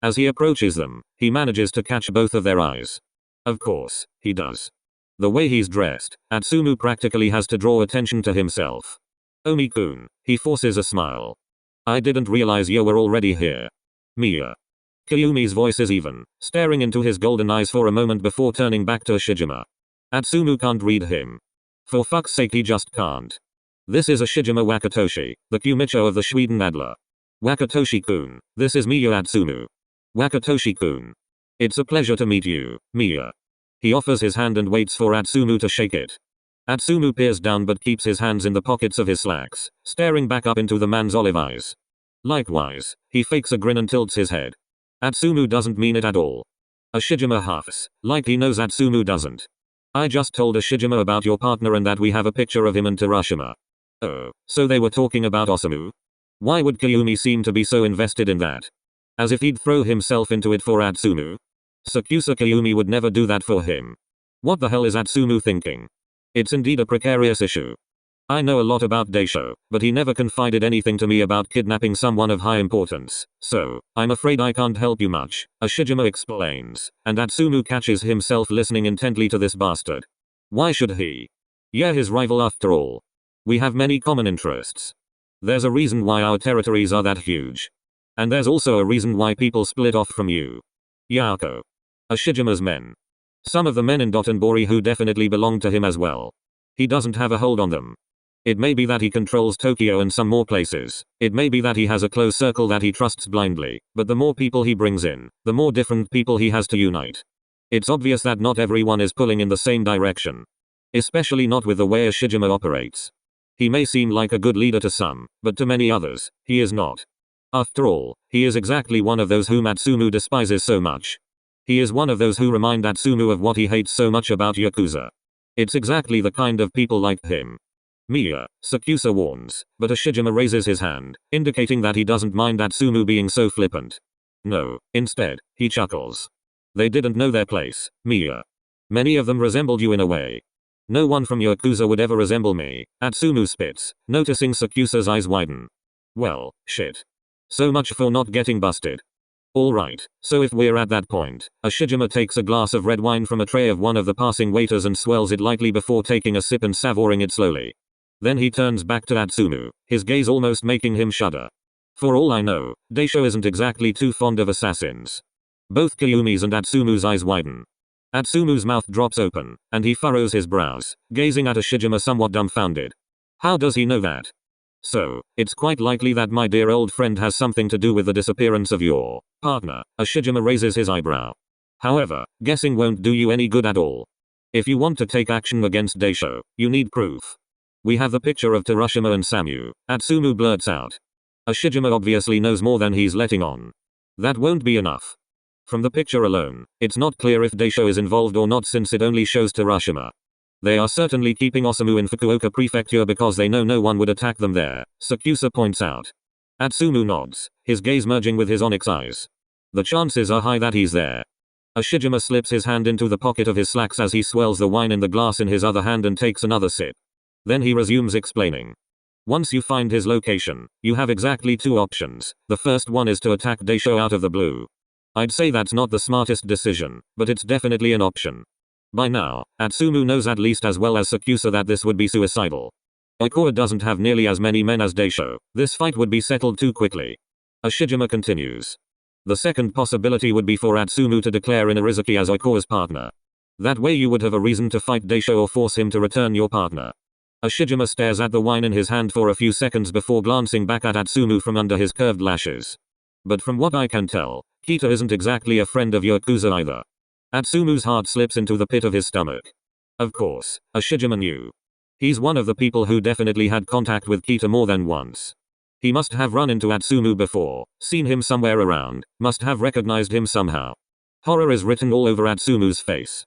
As he approaches them, he manages to catch both of their eyes. Of course, he does. The way he's dressed, Atsumu practically has to draw attention to himself. Omi-kun, he forces a smile. I didn't realize you were already here. Miya. Kyumi's voice is even, staring into his golden eyes for a moment before turning back to Ashijima. Atsumu can't read him. For fuck's sake he just can't. This is Ashijima Wakatoshi, the Kumicho of the Sweden Adler. Wakatoshi-kun, this is Miya Atsumu. Wakatoshi-kun. It's a pleasure to meet you, Miya. He offers his hand and waits for Atsumu to shake it. Atsumu peers down but keeps his hands in the pockets of his slacks, staring back up into the man's olive eyes. Likewise, he fakes a grin and tilts his head. Atsumu doesn't mean it at all. Ashijima huffs, like he knows Atsumu doesn't. I just told Ashijima about your partner and that we have a picture of him and Terashima. Oh, so they were talking about Osamu? Why would Kyumi seem to be so invested in that? As if he'd throw himself into it for Atsumu? Sakusa Kyumi would never do that for him. What the hell is Atsumu thinking? It's indeed a precarious issue. I know a lot about Daisho, but he never confided anything to me about kidnapping someone of high importance, so, I'm afraid I can't help you much, Ashijima explains, and Atsumu catches himself listening intently to this bastard. Why should he? You're his rival after all. We have many common interests. There's a reason why our territories are that huge. And there's also a reason why people split off from you. Yako. Ashijima's men. Some of the men in Dotonbori who definitely belong to him as well. He doesn't have a hold on them. It may be that he controls Tokyo and some more places. It may be that he has a close circle that he trusts blindly, but the more people he brings in, the more different people he has to unite. It's obvious that not everyone is pulling in the same direction. Especially not with the way a Shijima operates. He may seem like a good leader to some, but to many others, he is not. After all, he is exactly one of those whom Atsumu despises so much. He is one of those who remind Atsumu of what he hates so much about Yakuza. It's exactly the kind of people like him. Mia, SakuAtsu warns, but Ashijima raises his hand, indicating that he doesn't mind Atsumu being so flippant. No, instead, he chuckles. They didn't know their place, Mia. Many of them resembled you in a way. No one from Yakuza would ever resemble me, Atsumu spits, noticing SakuAtsu's eyes widen. Well, shit. So much for not getting busted. Alright, so if we're at that point, Ashijima takes a glass of red wine from a tray of one of the passing waiters and swells it lightly before taking a sip and savoring it slowly. Then he turns back to Atsumu, his gaze almost making him shudder. For all I know, Daisho isn't exactly too fond of assassins. Both Kiyumi's and Atsumu's eyes widen. Atsumu's mouth drops open, and he furrows his brows, gazing at Ashijima somewhat dumbfounded. How does he know that? So, it's quite likely that my dear old friend has something to do with the disappearance of your partner. Ashijima raises his eyebrow. However, guessing won't do you any good at all. If you want to take action against Daisho, you need proof. We have the picture of Terashima and Samu, Atsumu blurts out. Ashijima obviously knows more than he's letting on. That won't be enough. From the picture alone, it's not clear if Daisho is involved or not since it only shows Terashima. They are certainly keeping Osamu in Fukuoka Prefecture because they know no one would attack them there, SakuAtsu points out. Atsumu nods, his gaze merging with his onyx eyes. The chances are high that he's there. Ashijima slips his hand into the pocket of his slacks as he swells the wine in the glass in his other hand and takes another sip. Then he resumes explaining. Once you find his location, you have exactly two options. The first one is to attack Daisho out of the blue. I'd say that's not the smartest decision, but it's definitely an option. By now, Atsumu knows at least as well as SakuAtsu that this would be suicidal. Oikawa doesn't have nearly as many men as Daisho. This fight would be settled too quickly. Ashijima continues. The second possibility would be for Atsumu to declare Inarizaki as Oikawa's partner. That way you would have a reason to fight Daisho or force him to return your partner. Ashijima stares at the wine in his hand for a few seconds before glancing back at Atsumu from under his curved lashes. But from what I can tell, Kita isn't exactly a friend of Yakuza either. Atsumu's heart slips into the pit of his stomach. Of course, Ashijima knew. He's one of the people who definitely had contact with Kita more than once. He must have run into Atsumu before, seen him somewhere around, must have recognized him somehow. Horror is written all over Atsumu's face.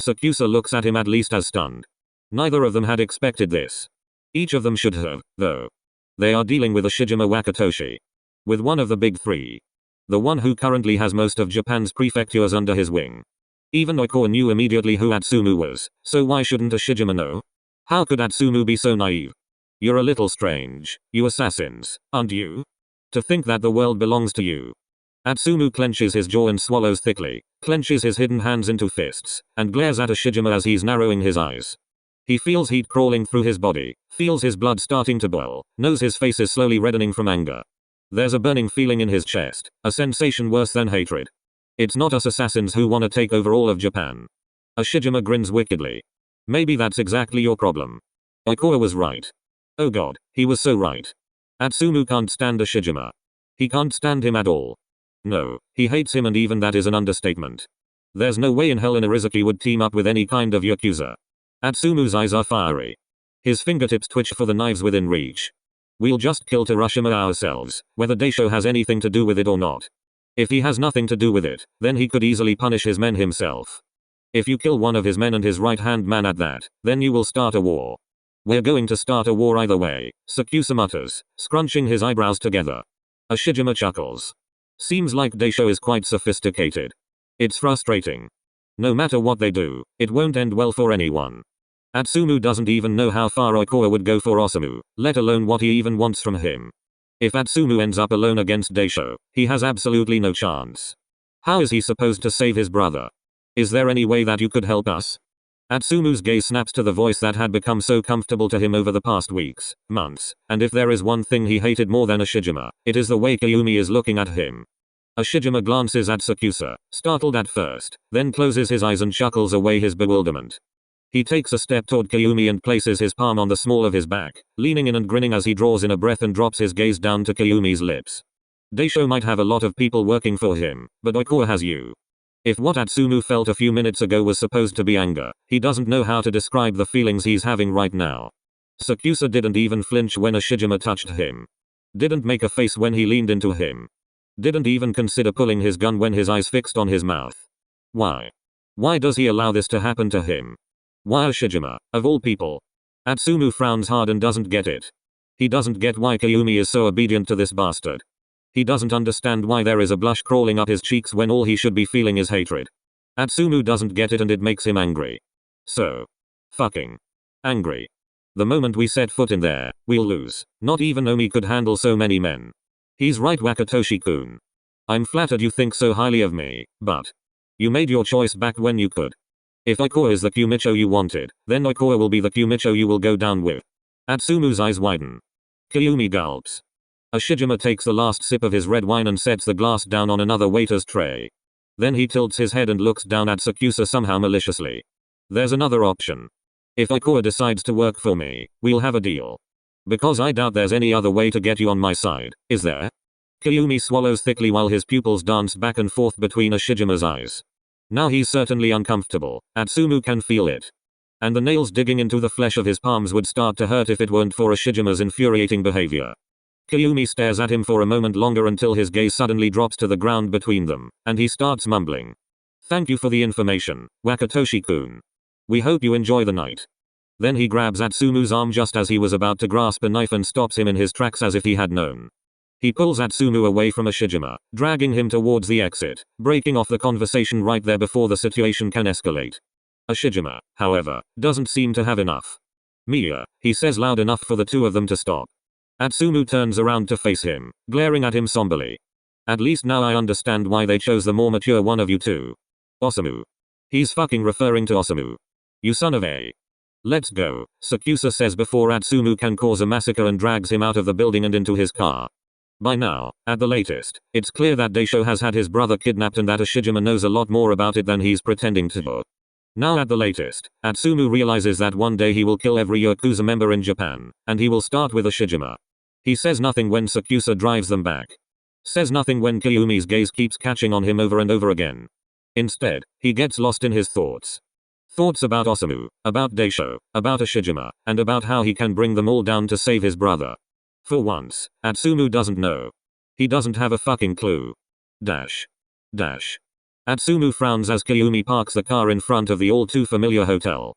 SakuAtsu looks at him at least as stunned. Neither of them had expected this. Each of them should have, though. They are dealing with Ashijima Wakatoshi. With one of the big three. The one who currently has most of Japan's prefectures under his wing. Even Oikawa knew immediately who Atsumu was, so why shouldn't Ashijima know? How could Atsumu be so naive? You're a little strange, you assassins, aren't you? To think that the world belongs to you. Atsumu clenches his jaw and swallows thickly, clenches his hidden hands into fists, and glares at Ashijima as he's narrowing his eyes. He feels heat crawling through his body, feels his blood starting to boil, knows his face is slowly reddening from anger. There's a burning feeling in his chest, a sensation worse than hatred. It's not us assassins who want to take over all of Japan. Ashijima grins wickedly. Maybe that's exactly your problem. Oikawa was right. Oh god, he was so right. Atsumu can't stand Ashijima. He can't stand him at all. No, he hates him, and even that is an understatement. There's no way in hell Inarizaki would team up with any kind of Yakuza. Atsumu's eyes are fiery. His fingertips twitch for the knives within reach. We'll just kill Terashima ourselves, whether Daisho has anything to do with it or not. If he has nothing to do with it, then he could easily punish his men himself. If you kill one of his men and his right-hand man at that, then you will start a war. We're going to start a war either way, SakuAtsu mutters, scrunching his eyebrows together. Ashijima chuckles. Seems like Daisho is quite sophisticated. It's frustrating. No matter what they do, it won't end well for anyone. Atsumu doesn't even know how far Oikawa would go for Osamu, let alone what he even wants from him. If Atsumu ends up alone against Daisho, he has absolutely no chance. How is he supposed to save his brother? Is there any way that you could help us? Atsumu's gaze snaps to the voice that had become so comfortable to him over the past weeks, months, and if there is one thing he hated more than Ashijima, it is the way Kiyumi is looking at him. Ashijima glances at SakuAtsu, startled at first, then closes his eyes and chuckles away his bewilderment. He takes a step toward Kyumi and places his palm on the small of his back, leaning in and grinning as he draws in a breath and drops his gaze down to Kyumi's lips. Daisho might have a lot of people working for him, but Oikawa has you. If what Atsumu felt a few minutes ago was supposed to be anger, he doesn't know how to describe the feelings he's having right now. SakuAtsu didn't even flinch when Ashijima touched him. Didn't make a face when he leaned into him. Didn't even consider pulling his gun when his eyes fixed on his mouth. Why? Why does he allow this to happen to him? Why Ashijima, of all people? Atsumu frowns hard and doesn't get it. He doesn't get why Kyumi is so obedient to this bastard. He doesn't understand why there is a blush crawling up his cheeks when all he should be feeling is hatred. Atsumu doesn't get it and it makes him angry. So fucking angry. The moment we set foot in there, we'll lose. Not even Omi could handle so many men. He's right, Wakatoshi-kun. I'm flattered you think so highly of me, but you made your choice back when you could. If Oikawa is the Q-Micho you wanted, then Oikawa will be the Q-Micho you will go down with. Atsumu's eyes widen. Kyumi gulps. Ashijima takes the last sip of his red wine and sets the glass down on another waiter's tray. Then he tilts his head and looks down at SakuAtsu somehow maliciously. There's another option. If Oikawa decides to work for me, we'll have a deal. Because I doubt there's any other way to get you on my side, is there? Kyumi swallows thickly while his pupils dance back and forth between Ashijima's eyes. Now he's certainly uncomfortable. Atsumu can feel it. And the nails digging into the flesh of his palms would start to hurt if it weren't for Ashijima's infuriating behavior. Kyumi stares at him for a moment longer until his gaze suddenly drops to the ground between them, and he starts mumbling. Thank you for the information, Wakatoshi-kun. We hope you enjoy the night. Then he grabs Atsumu's arm just as he was about to grasp a knife and stops him in his tracks as if he had known. He pulls Atsumu away from Ashijima, dragging him towards the exit, breaking off the conversation right there before the situation can escalate. Ashijima, however, doesn't seem to have enough. Mia, he says loud enough for the two of them to stop. Atsumu turns around to face him, glaring at him somberly. At least now I understand why they chose the more mature one of you two. Osamu. He's fucking referring to Osamu. You son of a. Let's go, SakuAtsu says before Atsumu can cause a massacre and drags him out of the building and into his car. By now, at the latest, it's clear that Daisho has had his brother kidnapped and that Ashijima knows a lot more about it than he's pretending to. Now at the latest, Atsumu realizes that one day he will kill every Yakuza member in Japan, and he will start with Ashijima. He says nothing when SakuAtsu drives them back. Says nothing when Kyumi's gaze keeps catching on him over and over again. Instead, he gets lost in his thoughts. Thoughts about Osamu, about Daisho, about Ashijima, and about how he can bring them all down to save his brother. For once, Atsumu doesn't know. He doesn't have a fucking clue. Dash. Atsumu frowns as Kyumi parks the car in front of the all too familiar hotel.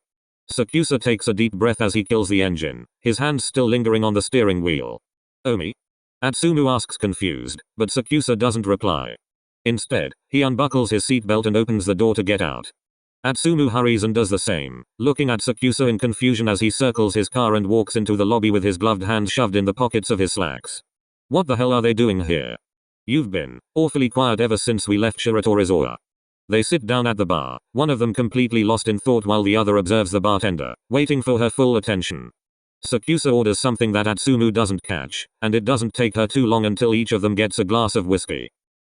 SakuAtsu takes a deep breath as he kills the engine, his hands still lingering on the steering wheel. Omi? Atsumu asks confused, but SakuAtsu doesn't reply. Instead, he unbuckles his seatbelt and opens the door to get out. Atsumu hurries and does the same, looking at SakuAtsu in confusion as he circles his car and walks into the lobby with his gloved hands shoved in the pockets of his slacks. What the hell are they doing here? You've been awfully quiet ever since we left 𝒕𝒍𝒂𝒄𝒆𝒅. They sit down at the bar, one of them completely lost in thought while the other observes the bartender, waiting for her full attention. SakuAtsu orders something that Atsumu doesn't catch, and it doesn't take her too long until each of them gets a glass of whiskey.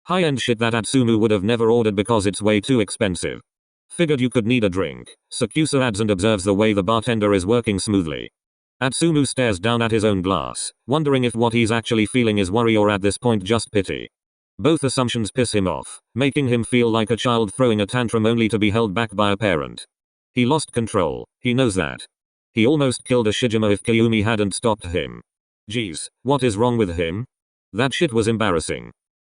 High-end shit that Atsumu would have never ordered because it's way too expensive. Figured you could need a drink, SakuAtsu adds and observes the way the bartender is working smoothly. Atsumu stares down at his own glass, wondering if what he's actually feeling is worry or at this point just pity. Both assumptions piss him off, making him feel like a child throwing a tantrum only to be held back by a parent. He lost control, he knows that. He almost killed Ashijima if Kyumi hadn't stopped him. Geez, what is wrong with him? That shit was embarrassing.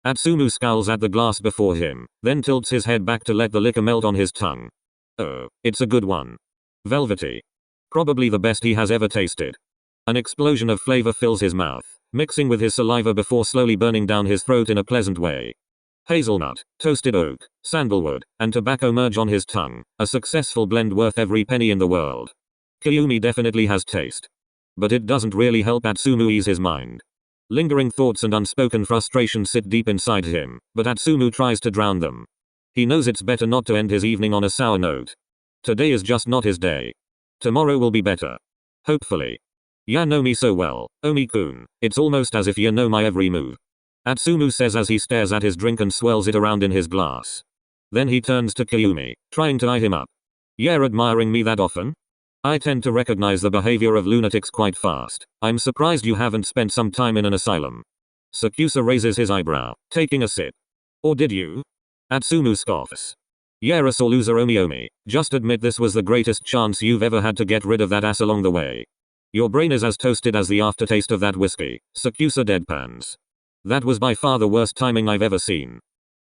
Atsumu scowls at the glass before him, then tilts his head back to let the liquor melt on his tongue. Oh, it's a good one. Velvety. Probably the best he has ever tasted. An explosion of flavor fills his mouth, mixing with his saliva before slowly burning down his throat in a pleasant way. Hazelnut, toasted oak, sandalwood, and tobacco merge on his tongue, a successful blend worth every penny in the world. Kyumi definitely has taste. But it doesn't really help Atsumu ease his mind. Lingering thoughts and unspoken frustration sit deep inside him, but Atsumu tries to drown them. He knows it's better not to end his evening on a sour note. Today is just not his day. Tomorrow will be better. Hopefully. Ya know me so well, Omi-kun, it's almost as if ya know my every move. Atsumu says as he stares at his drink and swirls it around in his glass. Then he turns to Kyumi, trying to eye him up. You're admiring me that often? I tend to recognize the behavior of lunatics quite fast. I'm surprised you haven't spent some time in an asylum. 𝒂𝒂 raises his eyebrow, taking a sip. Or did you? Atsumu scoffs. You're a sore loser, Omi. Just admit this was the greatest chance you've ever had to get rid of that ass along the way. Your brain is as toasted as the aftertaste of that whiskey. 𝒂𝒂 deadpans. That was by far the worst timing I've ever seen.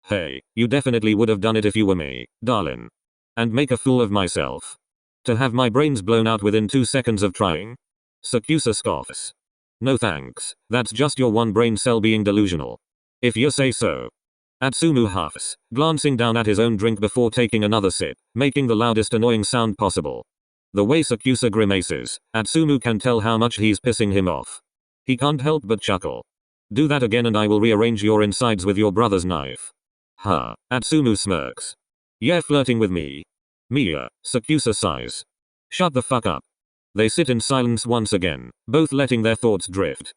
Hey, you definitely would have done it if you were me, darling. And make a fool of myself. To have my brains blown out within 2 seconds of trying? 𝒂𝒂 scoffs. No thanks, that's just your one brain cell being delusional. If you say so. Atsumu huffs, glancing down at his own drink before taking another sip, making the loudest annoying sound possible. The way 𝒂𝒂 grimaces, Atsumu can tell how much he's pissing him off. He can't help but chuckle. Do that again and I will rearrange your insides with your brother's knife. Ha, Atsumu smirks. You're flirting with me? Mia, 𝒂𝒂 sighs. Shut the fuck up. They sit in silence once again, both letting their thoughts drift.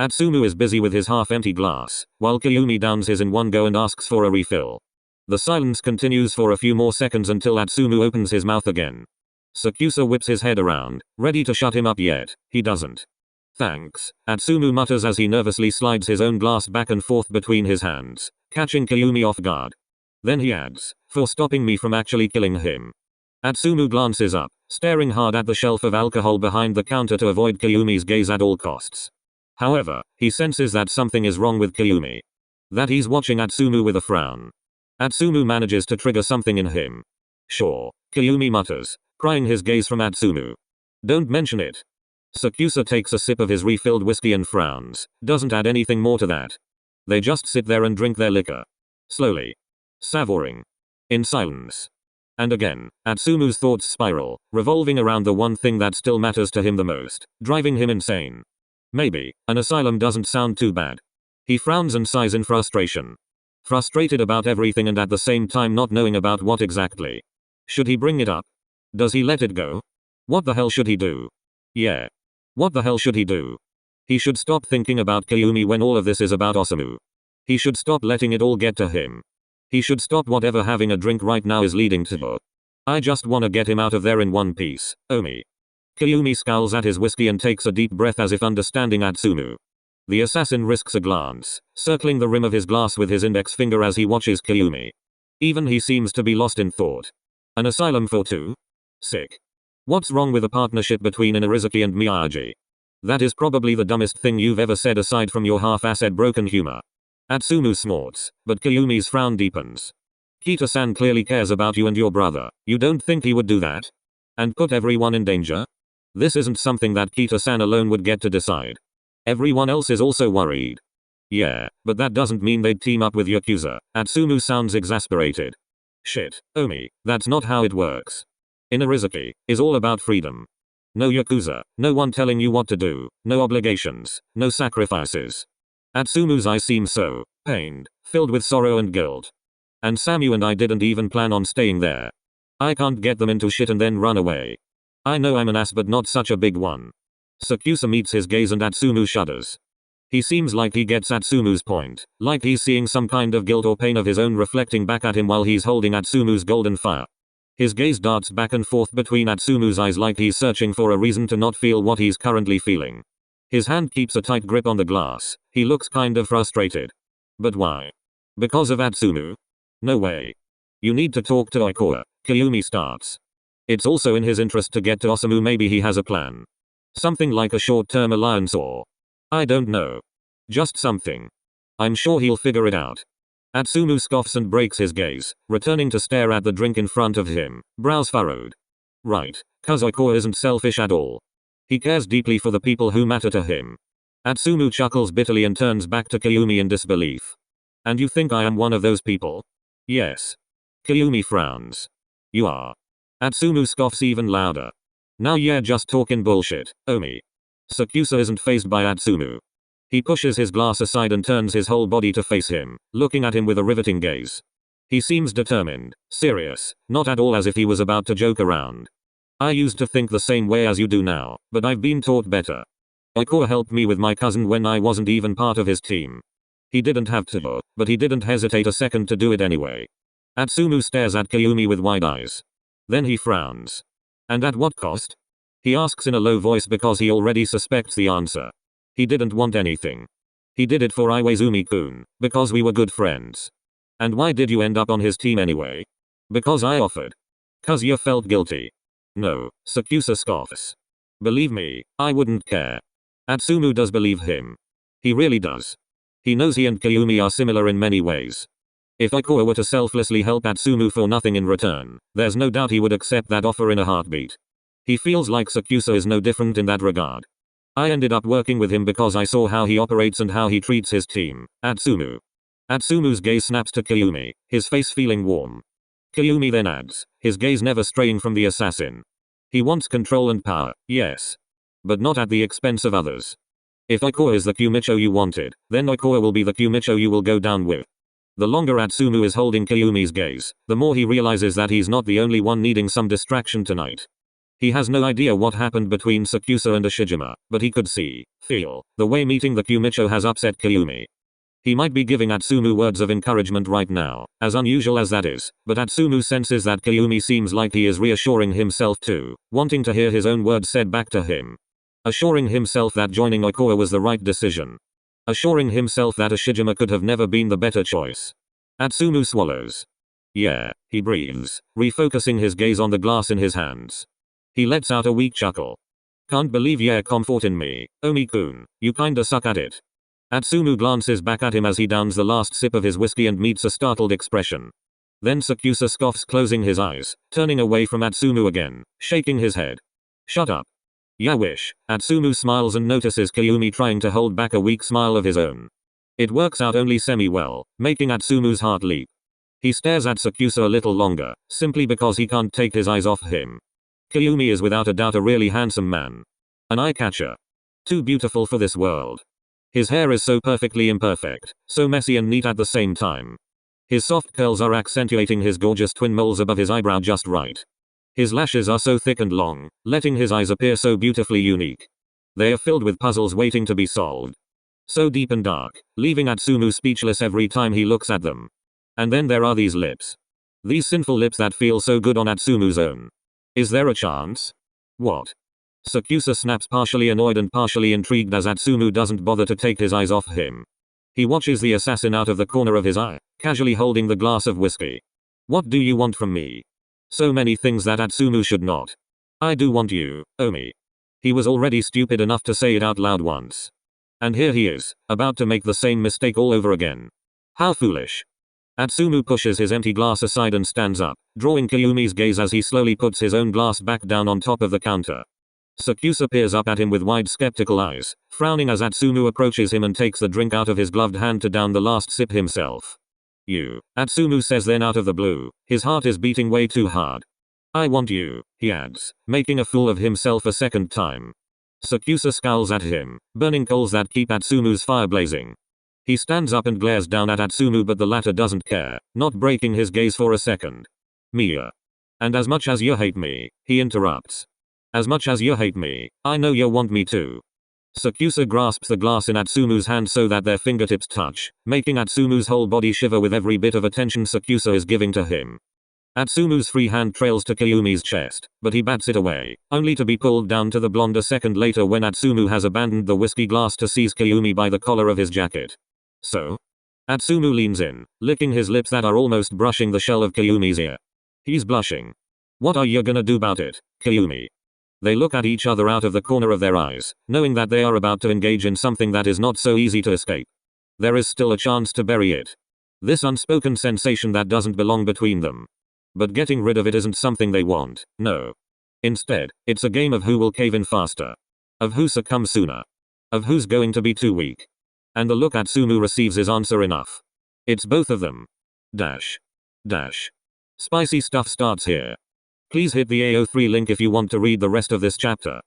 Atsumu is busy with his half-empty glass, while Kyumi downs his in one go and asks for a refill. The silence continues for a few more seconds until Atsumu opens his mouth again. 𝒂𝒂 whips his head around, ready to shut him up, yet he doesn't. Thanks, Atsumu mutters as he nervously slides his own glass back and forth between his hands, catching Kyumi off guard. Then he adds, for stopping me from actually killing him. Atsumu glances up, staring hard at the shelf of alcohol behind the counter to avoid Kyumi's gaze at all costs. However, he senses that something is wrong with Kyumi. That he's watching Atsumu with a frown. Atsumu manages to trigger something in him. Sure, Kyumi mutters, prying his gaze from Atsumu. Don't mention it. 𝒂𝒂 takes a sip of his refilled whiskey and frowns, doesn't add anything more to that. They just sit there and drink their liquor. Slowly. Savoring. In silence. And again, Atsumu's thoughts spiral, revolving around the one thing that still matters to him the most, driving him insane. Maybe, an asylum doesn't sound too bad. He frowns and sighs in frustration. Frustrated about everything and at the same time not knowing about what exactly. Should he bring it up? Does he let it go? What the hell should he do? Yeah. What the hell should he do? He should stop thinking about Kyumi when all of this is about Osamu. He should stop letting it all get to him. He should stop whatever having a drink right now is leading to. I just wanna get him out of there in one piece, Omi. Kyumi scowls at his whiskey and takes a deep breath as if understanding Atsumu. The assassin risks a glance, circling the rim of his glass with his index finger as he watches Kyumi. Even he seems to be lost in thought. An asylum for two? Sick. What's wrong with a partnership between Inarizaki and Miyagi? That is probably the dumbest thing you've ever said aside from your half-assed broken humor. Atsumu snorts, but Kyumi's frown deepens. Kita-san clearly cares about you and your brother. You don't think he would do that? And put everyone in danger? This isn't something that Kita-san alone would get to decide. Everyone else is also worried. Yeah, but that doesn't mean they'd team up with Yakuza. Atsumu sounds exasperated. Shit, Omi, that's not how it works. Inarizaki is all about freedom. No Yakuza, no one telling you what to do, no obligations, no sacrifices. Atsumu's eyes seem so pained, filled with sorrow and guilt. And Samu and I didn't even plan on staying there. I can't get them into shit and then run away. I know I'm an ass but not such a big one. 𝒂𝒂 meets his gaze and Atsumu shudders. He seems like he gets Atsumu's point, like he's seeing some kind of guilt or pain of his own reflecting back at him while he's holding Atsumu's golden fire. His gaze darts back and forth between Atsumu's eyes like he's searching for a reason to not feel what he's currently feeling. His hand keeps a tight grip on the glass. He looks kind of frustrated. But why? Because of Atsumu? No way. You need to talk to Ikoa, Kyumi starts. It's also in his interest to get to Osamu. Maybe he has a plan. Something like a short-term alliance or... I don't know. Just something. I'm sure he'll figure it out. Atsumu scoffs and breaks his gaze, returning to stare at the drink in front of him, brows furrowed. Right, cause Ikoa isn't selfish at all. He cares deeply for the people who matter to him. Atsumu chuckles bitterly and turns back to Kyumi in disbelief. And you think I am one of those people? Yes. Kyumi frowns. You are. Atsumu scoffs even louder. Now you're just talking bullshit, Omi. 𝒂𝒂 isn't fazed by Atsumu. He pushes his glass aside and turns his whole body to face him, looking at him with a riveting gaze. He seems determined, serious, not at all as if he was about to joke around. I used to think the same way as you do now, but I've been taught better. Ikoa helped me with my cousin when I wasn't even part of his team. He didn't have to, but he didn't hesitate a second to do it anyway. Atsumu stares at Kyumi with wide eyes. Then he frowns. And at what cost? He asks in a low voice because he already suspects the answer. He didn't want anything. He did it for Iwaizumi-kun, because we were good friends. And why did you end up on his team anyway? Because I offered. Kazuya felt guilty. No, Sakusa scoffs. Believe me, I wouldn't care. Atsumu does believe him. He really does. He knows he and Kyumi are similar in many ways. If Ikoa were to selflessly help Atsumu for nothing in return, there's no doubt he would accept that offer in a heartbeat. He feels like Sakusa is no different in that regard. I ended up working with him because I saw how he operates and how he treats his team, Atsumu. Atsumu's gaze snaps to Kyumi, his face feeling warm. Kyumi then adds, his gaze never straying from the assassin. He wants control and power, yes. But not at the expense of others. If Ikoa is the Q-Micho you wanted, then Ikoa will be the Q-Micho you will go down with. The longer Atsumu is holding Kyumi's gaze, the more he realizes that he's not the only one needing some distraction tonight. He has no idea what happened between Sakusa and Ashijima, but he could see, feel, the way meeting the Q-Micho has upset Kyumi. He might be giving Atsumu words of encouragement right now, as unusual as that is, but Atsumu senses that Kyumi seems like he is reassuring himself too, wanting to hear his own words said back to him. Assuring himself that joining Ikoa was the right decision. Assuring himself that Ashijima could have never been the better choice. Atsumu swallows. Yeah, he breathes, refocusing his gaze on the glass in his hands. He lets out a weak chuckle. Can't believe you're comfort in me, Omi-kun, you kinda suck at it. Atsumu glances back at him as he downs the last sip of his whiskey and meets a startled expression. Then Sakusa scoffs, closing his eyes, turning away from Atsumu again, shaking his head. Shut up. Ya wish. Atsumu smiles and notices Kyumi trying to hold back a weak smile of his own. It works out only semi-well, making Atsumu's heart leap. He stares at Sakusa a little longer, simply because he can't take his eyes off him. Kyumi is without a doubt a really handsome man. An eye-catcher. Too beautiful for this world. His hair is so perfectly imperfect, so messy and neat at the same time. His soft curls are accentuating his gorgeous twin moles above his eyebrow just right. His lashes are so thick and long, letting his eyes appear so beautifully unique. They are filled with puzzles waiting to be solved. So deep and dark, leaving Atsumu speechless every time he looks at them. And then there are these lips. These sinful lips that feel so good on Atsumu's own. Is there a chance? What? Sakusa snaps, partially annoyed and partially intrigued as Atsumu doesn't bother to take his eyes off him. He watches the assassin out of the corner of his eye, casually holding the glass of whiskey. What do you want from me? So many things that Atsumu should not. I do want you, Omi. He was already stupid enough to say it out loud once. And here he is, about to make the same mistake all over again. How foolish. Atsumu pushes his empty glass aside and stands up, drawing Kyumi's gaze as he slowly puts his own glass back down on top of the counter. Sakusa peers up at him with wide skeptical eyes, frowning as Atsumu approaches him and takes the drink out of his gloved hand to down the last sip himself. You, Atsumu says then out of the blue, his heart is beating way too hard. I want you, he adds, making a fool of himself a second time. Sakusa scowls at him, burning coals that keep Atsumu's fire blazing. He stands up and glares down at Atsumu, but the latter doesn't care, not breaking his gaze for a second. Mia. And as much as you hate me, he interrupts. As much as you hate me, I know you want me to. Sakusa grasps the glass in Atsumu's hand so that their fingertips touch, making Atsumu's whole body shiver with every bit of attention Sakusa is giving to him. Atsumu's free hand trails to Kyumi's chest, but he bats it away, only to be pulled down to the blonde a second later when Atsumu has abandoned the whiskey glass to seize Kyumi by the collar of his jacket. So? Atsumu leans in, licking his lips that are almost brushing the shell of Kyumi's ear. He's blushing. What are you gonna do about it, Kyumi? They look at each other out of the corner of their eyes, knowing that they are about to engage in something that is not so easy to escape. There is still a chance to bury it. This unspoken sensation that doesn't belong between them. But getting rid of it isn't something they want, no. Instead, it's a game of who will cave in faster. Of who succumbs sooner. Of who's going to be too weak. And the look Atsumu receives is answer enough. It's both of them. Dash. Dash. Spicy stuff starts here. Please hit the AO3 link if you want to read the rest of this chapter.